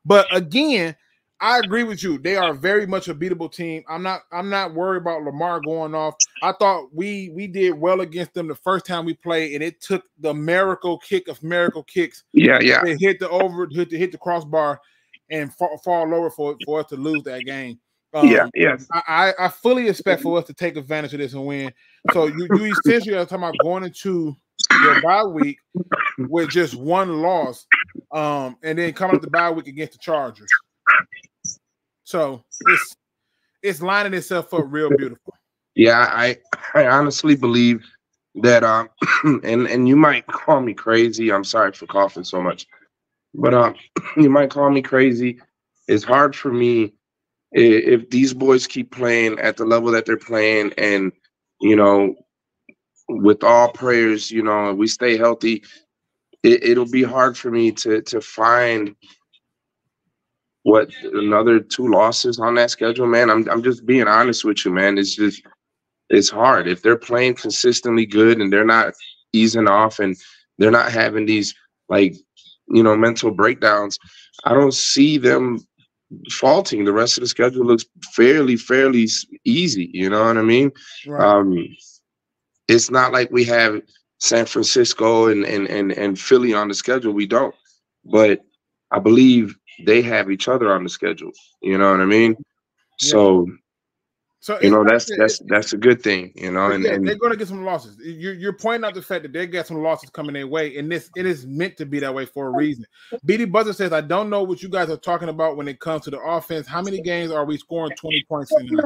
but again, I agree with you. They are very much a beatable team. I'm not worried about Lamar going off. I thought we did well against them the first time we played, and it took the miracle kick of miracle kicks. Yeah. They hit the crossbar and fall lower for us to lose that game. I fully expect for us to take advantage of this and win. So you essentially are talking about going into your bye week with just one loss, and then coming up the bye week against the Chargers. So it's lining itself up real beautiful. Yeah, I honestly believe that and you might call me crazy. I'm sorry for coughing so much, but you might call me crazy. It's hard for me if these boys keep playing at the level that they're playing, and you know, with all prayers, you know, we stay healthy. It'll be hard for me to find another 2 losses on that schedule, man. I'm just being honest with you, man. It's hard if they're playing consistently good and they're not easing off and they're not having these mental breakdowns. I don't see them faulting. The rest of the schedule looks fairly easy. You know what I mean? Right. It's not like we have San Francisco and Philly on the schedule. We don't, but I believe they have each other on the schedule. You know what I mean? Yeah. So that's a good thing, you know. And they're going to get some losses. You're pointing out the fact that they got some losses coming their way, and it is meant to be that way for a reason. BD Buzzer says, "I don't know what you guys are talking about when it comes to the offense. How many games are we scoring 20 points in?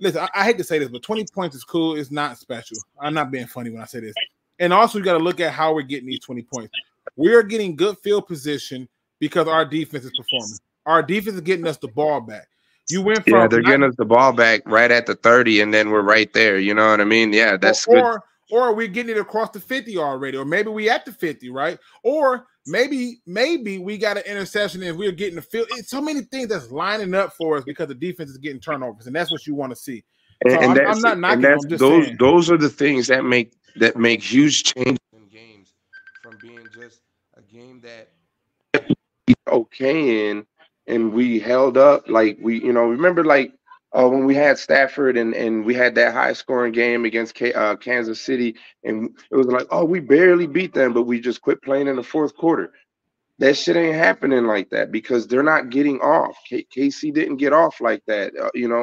Listen, I hate to say this, but 20 points is cool. It's not special. I'm not being funny when I say this. And also, you got to look at how we're getting these 20 points. We're getting good field position because our defense is performing. Our defense is getting us the ball back. You went from they're getting us the ball back right at the 30, and then we're right there. You know what I mean? Yeah, that's good. Or we're getting it across the 50 already, or maybe we at the 50, right? Or maybe we got an interception and we're getting the field. It's so many things that's lining up for us because the defense is getting turnovers, and that's what you want to see. So I'm not knocking. I'm just saying. Those are the things that make huge changes in games from being just a game that okay in. And we held up like remember when we had Stafford and we had that high scoring game against Kansas City, and it was like, oh, we barely beat them, but we just quit playing in the fourth quarter. That shit ain't happening like that because they're not getting off. KC didn't get off like that.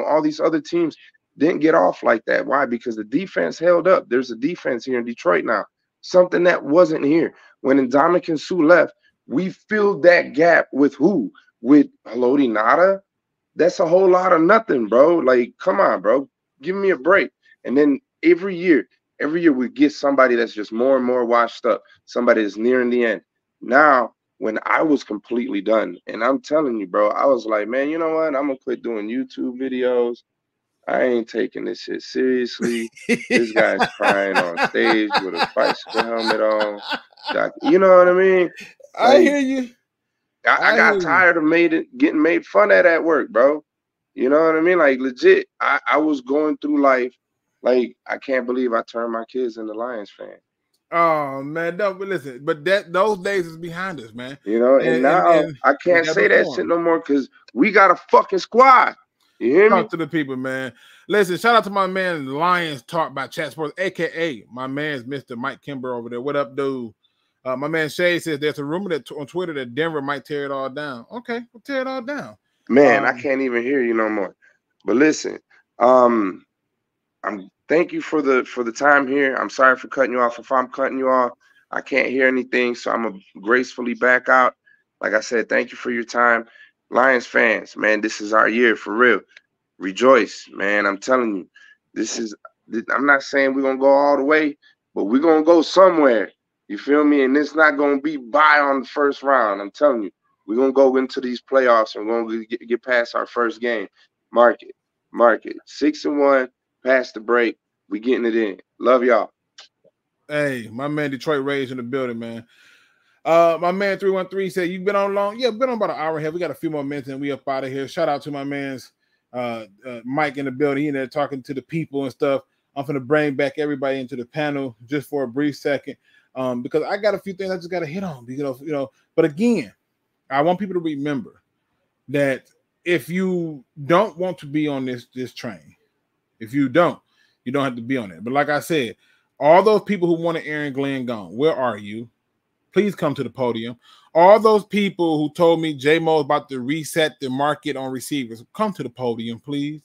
All these other teams didn't get off like that. Why? Because the defense held up. There's a defense here in Detroit now, something that wasn't here when Ndamukong Suh left. We filled that gap with who? With Haloti Ngata? That's a whole lot of nothing, bro. Like, come on, bro. Give me a break. And then every year we get somebody that's just more and more washed up, somebody that's nearing the end. Now, when I was completely done, and I'm telling you, bro, I was like, man, you know what? I'm going to quit doing YouTube videos. I ain't taking this shit seriously. This guy's crying on stage with a bicycle helmet on. You know what I mean? I hear you. I got tired of getting made fun at work, bro. You know what I mean? Like, legit, I was going through life like, I can't believe I turned my kids into Lions fans. Oh, man, no, but listen, but those days is behind us, man. You know, and now I can't say that shit no more because we got a fucking squad. You hear me? Talk to the people, man. Listen, shout out to my man Lions Talk by Chat Sports, a.k.a. my man's Mr. Mike Kimber over there. What up, dude? My man Shay says there's a rumor that on Twitter that Denver might tear it all down. Okay, we'll tear it all down. Man, I can't even hear you no more. But listen, I'm thank you for the time here. I'm sorry for cutting you off. If I'm cutting you off, I can't hear anything, so I'm gonna gracefully back out. Like I said, thank you for your time. Lions fans, man, this is our year for real. Rejoice, man. I'm telling you, I'm not saying we're gonna go all the way, but we're gonna go somewhere. You feel me? And it's not gonna be by on the first round. I'm telling you, we're gonna go into these playoffs and we're gonna get past our first game. Mark it. 6-1, past the break. We getting it in. Love y'all. Hey, my man Detroit Rays in the building, man. My man 313 said, "You've been on long." Yeah, been on about an hour here. We got a few more minutes and we up out of here. Shout out to my man's Mike in the building. He in there talking to the people and stuff. I'm gonna bring back everybody into the panel just for a brief second, because I got a few things I just got to hit on. Because but again, I want people to remember that if you don't want to be on this train, if you don't have to be on it. But like I said, all those people who wanted Aaron Glenn gone, where are you? Please come to the podium. All those people who told me J-Mo is about to reset the market on receivers, come to the podium, please.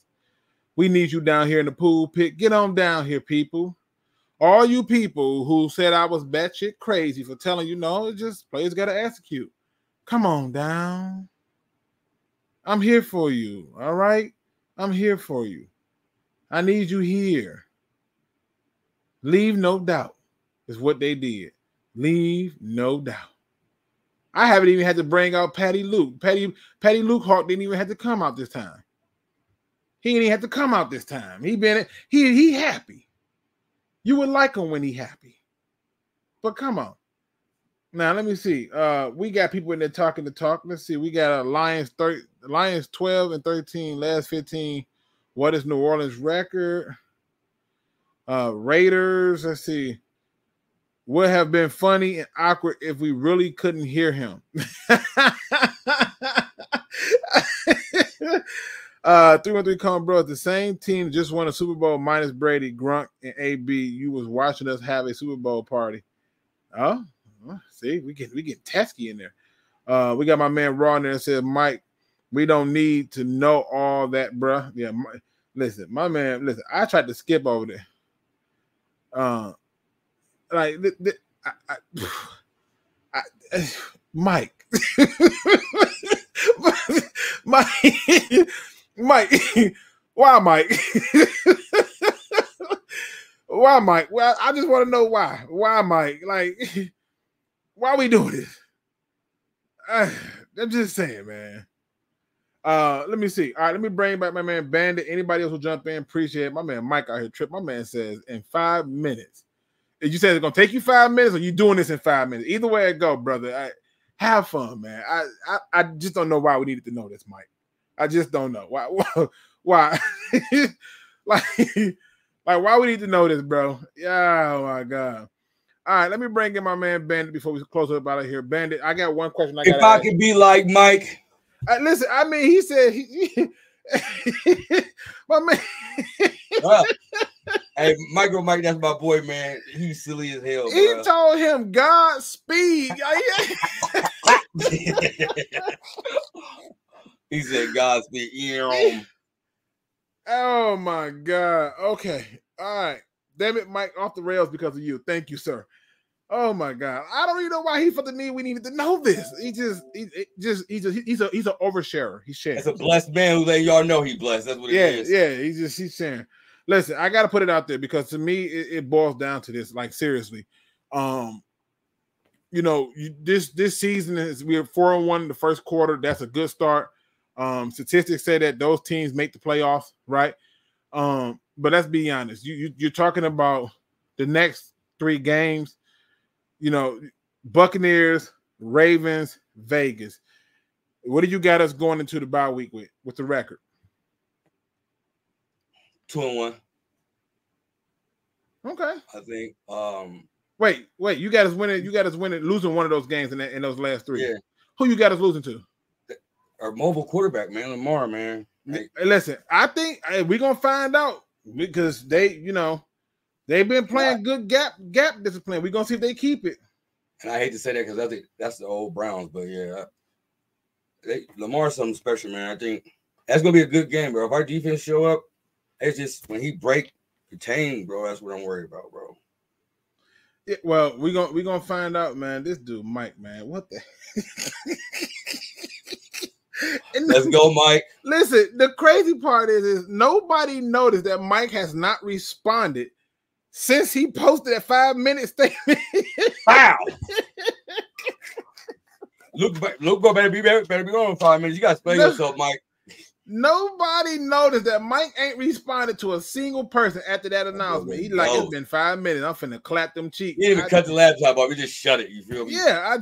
We need you down here in the pool pit. Get on down here, people. All you people who said I was batshit crazy for telling you, no, it's just players got to execute. Come on down. I'm here for you, all right? I'm here for you. I need you here. Leave no doubt is what they did. Leave no doubt. I haven't even had to bring out Patty Luke. Patty Luke Hawk didn't even have to come out this time. He didn't even have to come out this time. He happy. You would like him when he happy. But come on. Now let me see. We got people in there talking the talk. Let's see. We got Lions 12-13, last 15. What is New Orleans record? Raiders. Let's see. Would have been funny and awkward if we really couldn't hear him. 313 Con Bros, the same team just won a Super Bowl minus Brady, Gronk, and AB. You was watching us have a Super Bowl party. Oh, see, we get Teskey in there. We got my man Raw in there that said, Mike, we don't need to know all that, bruh. Yeah, listen, my man, listen, I tried to skip over there. Mike, Mike, why, Mike? Why, Mike? Well, I just want to know why. Why, Mike? Like, why we doing this? I'm just saying, man. Let me see. All right, let me bring back my man Bandit. Anybody else will jump in? Appreciate it. My man Mike out here trip. My man says in 5 minutes. You said it's gonna take you 5 minutes, or you doing this in 5 minutes? Either way it go, brother. Have fun, man. I just don't know why we needed to know this, Mike. I just don't know why. like why we need to know this, bro? Yeah, oh my god. All right, let me bring in my man Bandit before we close up out of here. Bandit, I got one question. If I could be like Mike, listen. I mean, he said my man. Hey, Micro Mike, that's my boy, man. He's silly as hell. He bro. told him Godspeed. He said Godspeed. Oh my god. Okay. All right. Damn it, Mike, off the rails because of you. Thank you, sir. Oh my god. I don't even know why he felt the need we needed to know this. He's an oversharer. He's sharing. That's a blessed man who let y'all know he blessed. That's what it is. Yeah, he's sharing. Listen, I gotta put it out there because to me it boils down to this. Like seriously, this season we're 4-1 in the first quarter. That's a good start. Statistics say that those teams make the playoffs, right? But let's be honest. You're talking about the next 3 games. Buccaneers, Ravens, Vegas. What do you got us going into the bye week with the record? 2-1. Okay. I think. Wait. You got us winning. You got us winning, losing one of those games in those last 3. Yeah. Who you got us losing to? Our mobile quarterback, man, Lamar, man. Hey, listen, I think we're gonna find out because they've been playing good gap discipline. We're gonna see if they keep it. And I hate to say that because I think that's the old Browns, but yeah, Lamar's something special, man. I think that's gonna be a good game, bro. If our defense show up, it's just when he break contain, bro. That's what I'm worried about, bro. Yeah, well, we gonna find out, man. This dude, Mike, man, what the? Let's go, Mike. Listen, the crazy part is nobody noticed that Mike has not responded since he posted that 5-minute statement. Wow. Look, better be on in 5 minutes. You gotta explain yourself, Mike. Nobody noticed that Mike ain't responded to a single person after that announcement. He like, it's been 5 minutes. I'm finna clap them cheeks. He didn't even cut the laptop off. He just shut it. You feel me? Yeah,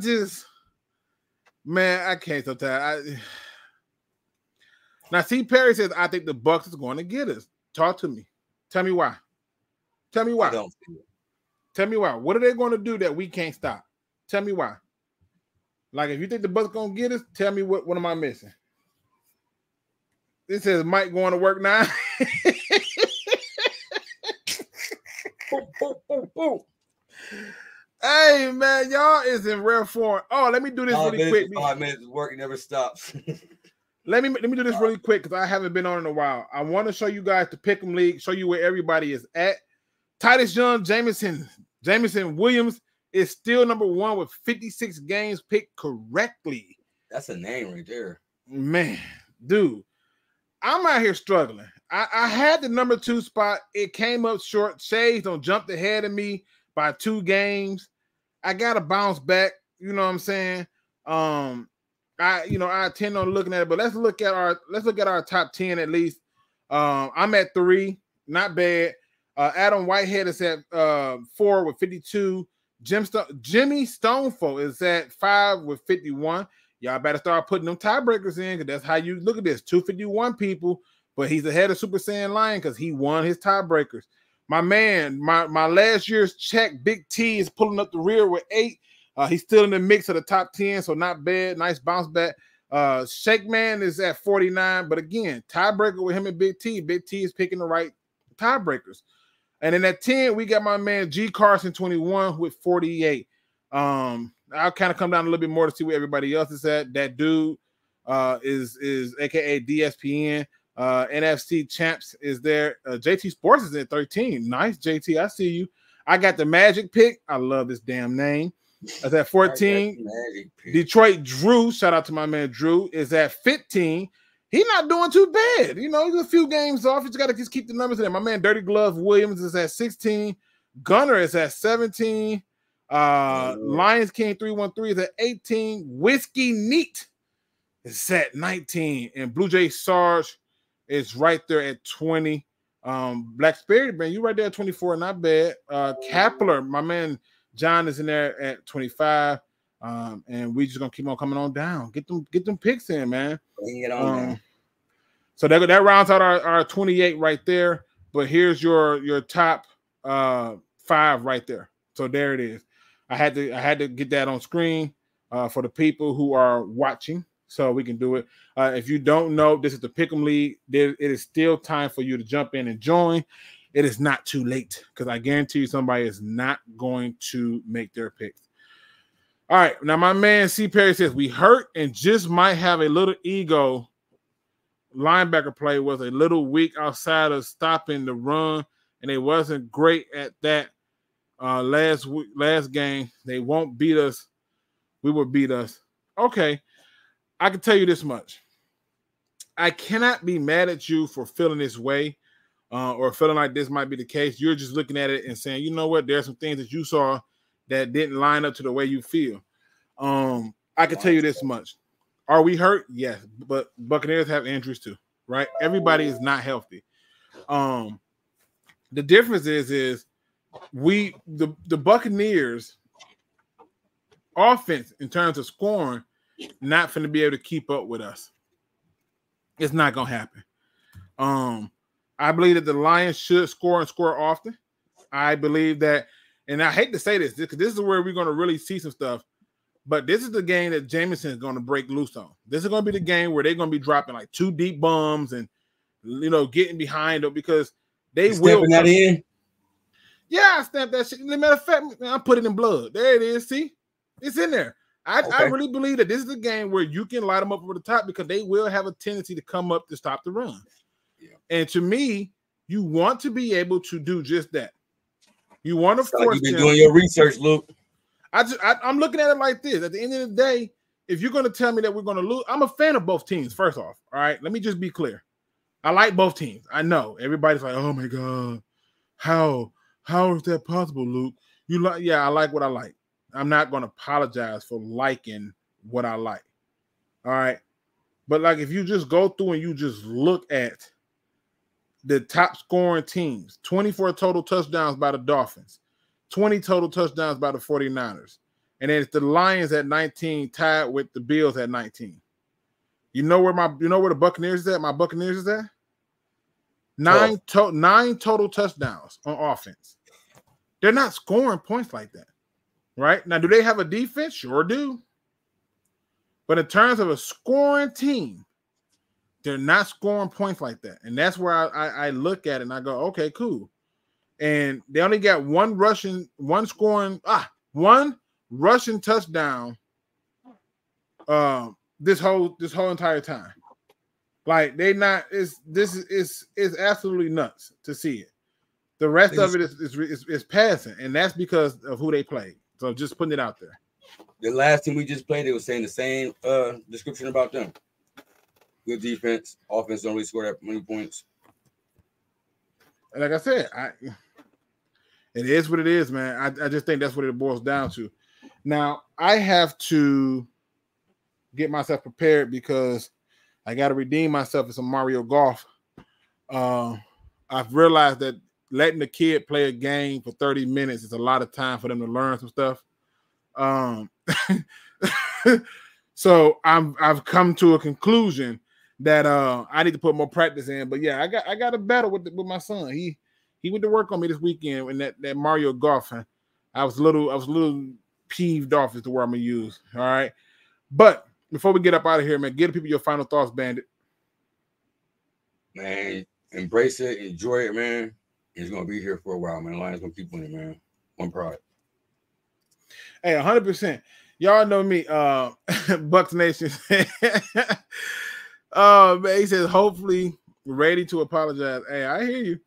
man, I can't sometimes. Now, C. Perry says, I think the Bucs is going to get us. Talk to me. Tell me why. Tell me why. Tell me why. What are they going to do that we can't stop? Tell me why. Like, if you think the Bucs going to get us, tell me what am I missing? This says Mike going to work now. Hey, man, y'all is in rare form. Oh, let me do this really quick. 5 minutes of work never stops. Let me do this really quick because I haven't been on in a while. I want to show you guys the Pick'em League, show you where everybody is at. Titus Young, Jameson Williams is still number 1 with 56 games picked correctly. That's a name right there. Man, dude, I'm out here struggling. I had the number 2 spot. It came up short. Shades jumped ahead of me by 2 games. I got to bounce back. You know what I'm saying? I intend on looking at it, but let's look at our top 10 at least. I'm at 3, not bad. Adam Whitehead is at 4 with 52. Jimmy Stoneful is at 5 with 51. Y'all better start putting them tiebreakers in because that's how you look at this. 251 people, but he's ahead of Super Saiyan Lion because he won his tiebreakers. My man, my last year's check, Big T, is pulling up the rear with 8. He's still in the mix of the top 10, so not bad. Nice bounce back. Shake Man is at 49, but again, tiebreaker with him and Big T. Big T is picking the right tiebreakers. And then at 10, we got my man G Carson 21 with 48. I'll kind of come down a little bit more to see where everybody else is at. That dude is aka DSPN. NFC Champs is there. JT Sports is at 13. Nice, JT. I see you. I got the Magic pick. I love this damn name. That's at 14. Detroit Drew, shout out to my man Drew, is at 15. He's not doing too bad. You know, he's a few games off. You just got to just keep the numbers in there. My man Dirty Glove Williams is at 16. Gunner is at 17. Lions King 313 is at 18. Whiskey Neat is at 19. And Blue Jay Sarge is right there at 20. Black Spirit, man, you right there at 24. Not bad. Kapler, my man John is in there at 25. And we just gonna keep on coming on down. Get them picks in, man. Bring it on down. So that rounds out our 28 right there. But here's your top 5 right there. So there it is. I had to get that on screen for the people who are watching, so we can do it. If you don't know, this is the Pick'em League. It is still time for you to jump in and join. It is not too late because I guarantee you somebody is not going to make their picks. All right, now my man C. Perry says we hurt and just might have a little ego. Linebacker play was a little weak outside of stopping the run, and it wasn't great at that. Last game, they won't beat us. We will beat us. Okay, I can tell you this much. I cannot be mad at you for feeling this way or feeling like this might be the case. You're just looking at it and saying, you know what, there's some things that you saw that didn't line up to the way you feel. I can tell you this much. Are we hurt? Yes, but Buccaneers have injuries too, right? Everybody is not healthy. The difference is the Buccaneers offense in terms of scoring not finna be able to keep up with us. It's not gonna happen. I believe that the Lions should score and score often. I believe that, and I hate to say this because this is where we're gonna really see some stuff. But this is the game that Jameson is going to break loose on. This is going to be the game where they're going to be dropping like 2 deep bombs and, you know, getting behind them because they will. That in? Yeah, I stamped that shit. As a matter of fact, I put it in blood. There it is. See? It's in there. I really believe that this is a game where you can light them up over the top because they will have a tendency to come up to stop the run. Yeah. And to me, you want to be able to do just that. You want to force you've been doing your research, Luke. I'm looking at it like this. At the end of the day, if you're going to tell me that we're going to lose, I'm a fan of both teams, first off. All right, let me just be clear. I like both teams. I know. Everybody's like, oh, my God. How is that possible, Luke? I like what I like. I'm not going to apologize for liking what I like. All right. But like if you just go through and you just look at the top scoring teams, 24 total touchdowns by the Dolphins, 20 total touchdowns by the 49ers. And then it's the Lions at 19 tied with the Bills at 19. You know where the Buccaneers is at? My Buccaneers is at? 9 total touchdowns on offense. They're not scoring points like that. Right? Now, do they have a defense? Sure do. But in terms of a scoring team, they're not scoring points like that. And that's where I look at it and I go, okay, cool. And they only got one rushing touchdown this whole entire time. Like this is absolutely nuts to see it. The rest of it is passing, and that's because of who they played. So just putting it out there. The last team we just played, they were saying the same description about them. Good defense, offense don't really score that many points. And like I said, it is what it is, man. I just think that's what it boils down to. Now, I have to get myself prepared because I got to redeem myself in some Mario Golf. I've realized that letting the kid play a game for 30 minutes is a lot of time for them to learn some stuff. So I've come to a conclusion that I need to put more practice in. But yeah, I got a battle with my son. He went to work on me this weekend in that Mario Golf. I was a little peeved off is the word I'm gonna use. All right. But before we get up out of here, man, give the people your final thoughts, Bandit. Man, embrace it, enjoy it, man. It's gonna be here for a while, man. The Lions gonna keep winning, man. One pride. Hey, 100%. Y'all know me, Bucks Nation. Man, he says, hopefully ready to apologize. Hey, I hear you.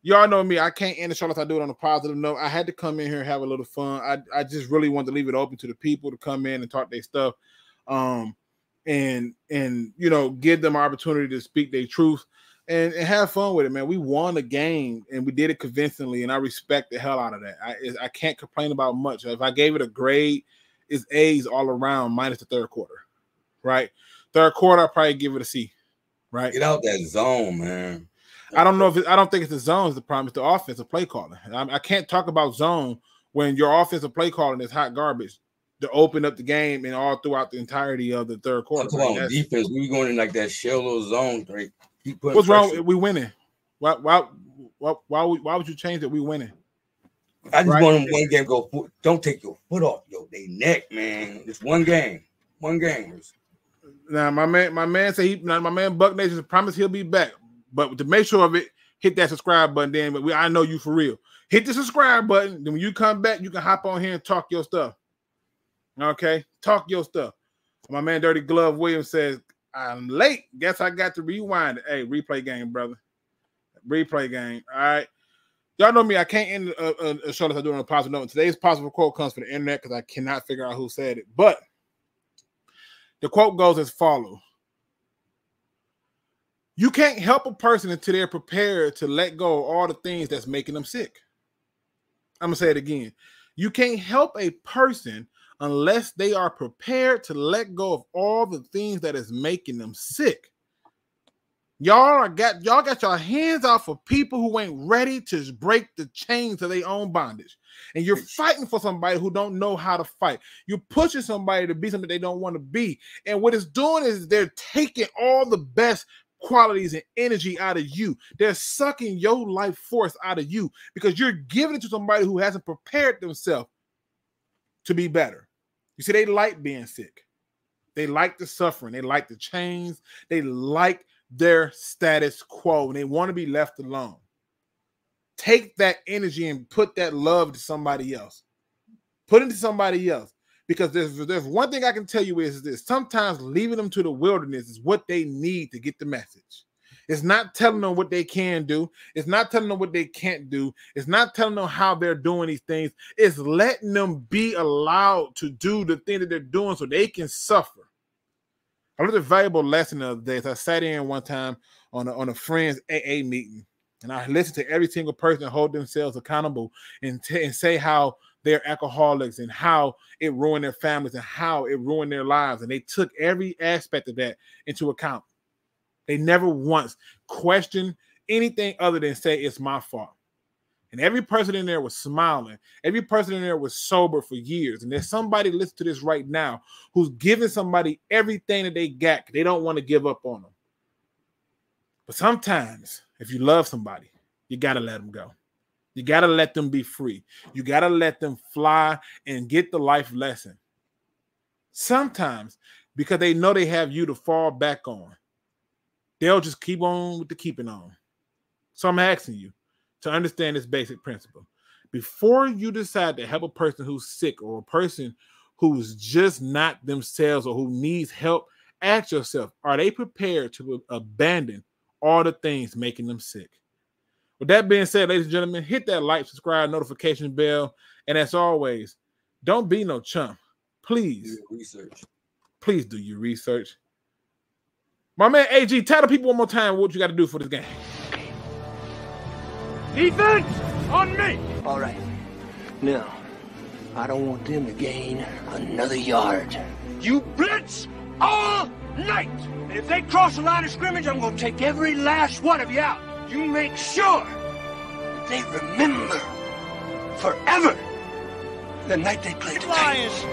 Y'all know me. I can't end the show unless I do it on a positive note. I had to come in here and have a little fun. I just really wanted to leave it open to the people to come in and talk their stuff. And you know, give them an opportunity to speak their truth and have fun with it, man. We won a game and we did it convincingly, and I respect the hell out of that. I can't complain about much. If I gave it a grade, it's A's all around minus the third quarter, right? Third quarter, I'll probably give it a C, right? Get out that zone, man. I don't think it's the zone is the problem. It's the offensive play calling. I can't talk about zone when your offensive play calling is hot garbage to open up the game and all throughout the entirety of the third quarter. Come on, defense. We going in like that shallow zone. Right? What's wrong? We winning. Why would you change it? We winning. I just want them one game go. Don't take your foot off they neck, man. It's one game. One game. Now my man said my man Buck Nation promised he'll be back. But to make sure of it, hit that subscribe button. Then I know you for real. Hit the subscribe button. Then when you come back, you can hop on here and talk your stuff. Okay, talk your stuff. My man Dirty Glove Williams says, I'm late. Guess I got to rewind it. Hey, replay game, brother. Replay game. All right. Y'all know me. I can't end a show unless I do it on a positive note. And today's positive quote comes from the internet because I cannot figure out who said it. But the quote goes as follows. You can't help a person until they're prepared to let go of all the things that's making them sick. I'm going to say it again. You can't help a person unless they are prepared to let go of all the things that is making them sick. Y'all got your hands off of people who ain't ready to break the chains of their own bondage. And you're fighting for somebody who don't know how to fight. You're pushing somebody to be something they don't want to be. And what it's doing is they're taking all the best qualities and energy out of you. They're sucking your life force out of you because you're giving it to somebody who hasn't prepared themselves to be better. You see, they like being sick. They like the suffering. They like the chains. They like their status quo, and they want to be left alone. Take that energy and put that love to somebody else. Put it to somebody else. Because there's one thing I can tell you is this: sometimes leaving them to the wilderness is what they need to get the message. It's not telling them what they can do. It's not telling them what they can't do. It's not telling them how they're doing these things. It's letting them be allowed to do the thing that they're doing so they can suffer. I learned a valuable lesson the other day. I sat in one time on a friend's AA meeting, and I listened to every single person hold themselves accountable and say how they're alcoholics and how it ruined their families and how it ruined their lives. And they took every aspect of that into account. They never once questioned anything other than say it's my fault. And every person in there was smiling. Every person in there was sober for years. And there's somebody listening to this right now who's giving somebody everything that they got. They don't want to give up on them. But sometimes, if you love somebody, you got to let them go. You got to let them be free. You got to let them fly and get the life lesson. Sometimes, because they know they have you to fall back on, they'll just keep on with the keeping on. So I'm asking you to understand this basic principle. Before you decide to help a person who's sick or a person who's just not themselves or who needs help, ask yourself, are they prepared to abandon all the things making them sick? With that being said, ladies and gentlemen, hit that like, subscribe, notification bell. And as always, don't be no chump. Please. Please do your research. My man AG, tell the people one more time what you got to do for this game. Defense on me. All right. Now, I don't want them to gain another yard. You blitz all night. And if they cross the line of scrimmage, I'm going to take every last one of you out. You make sure that they remember forever the night they played the Lions.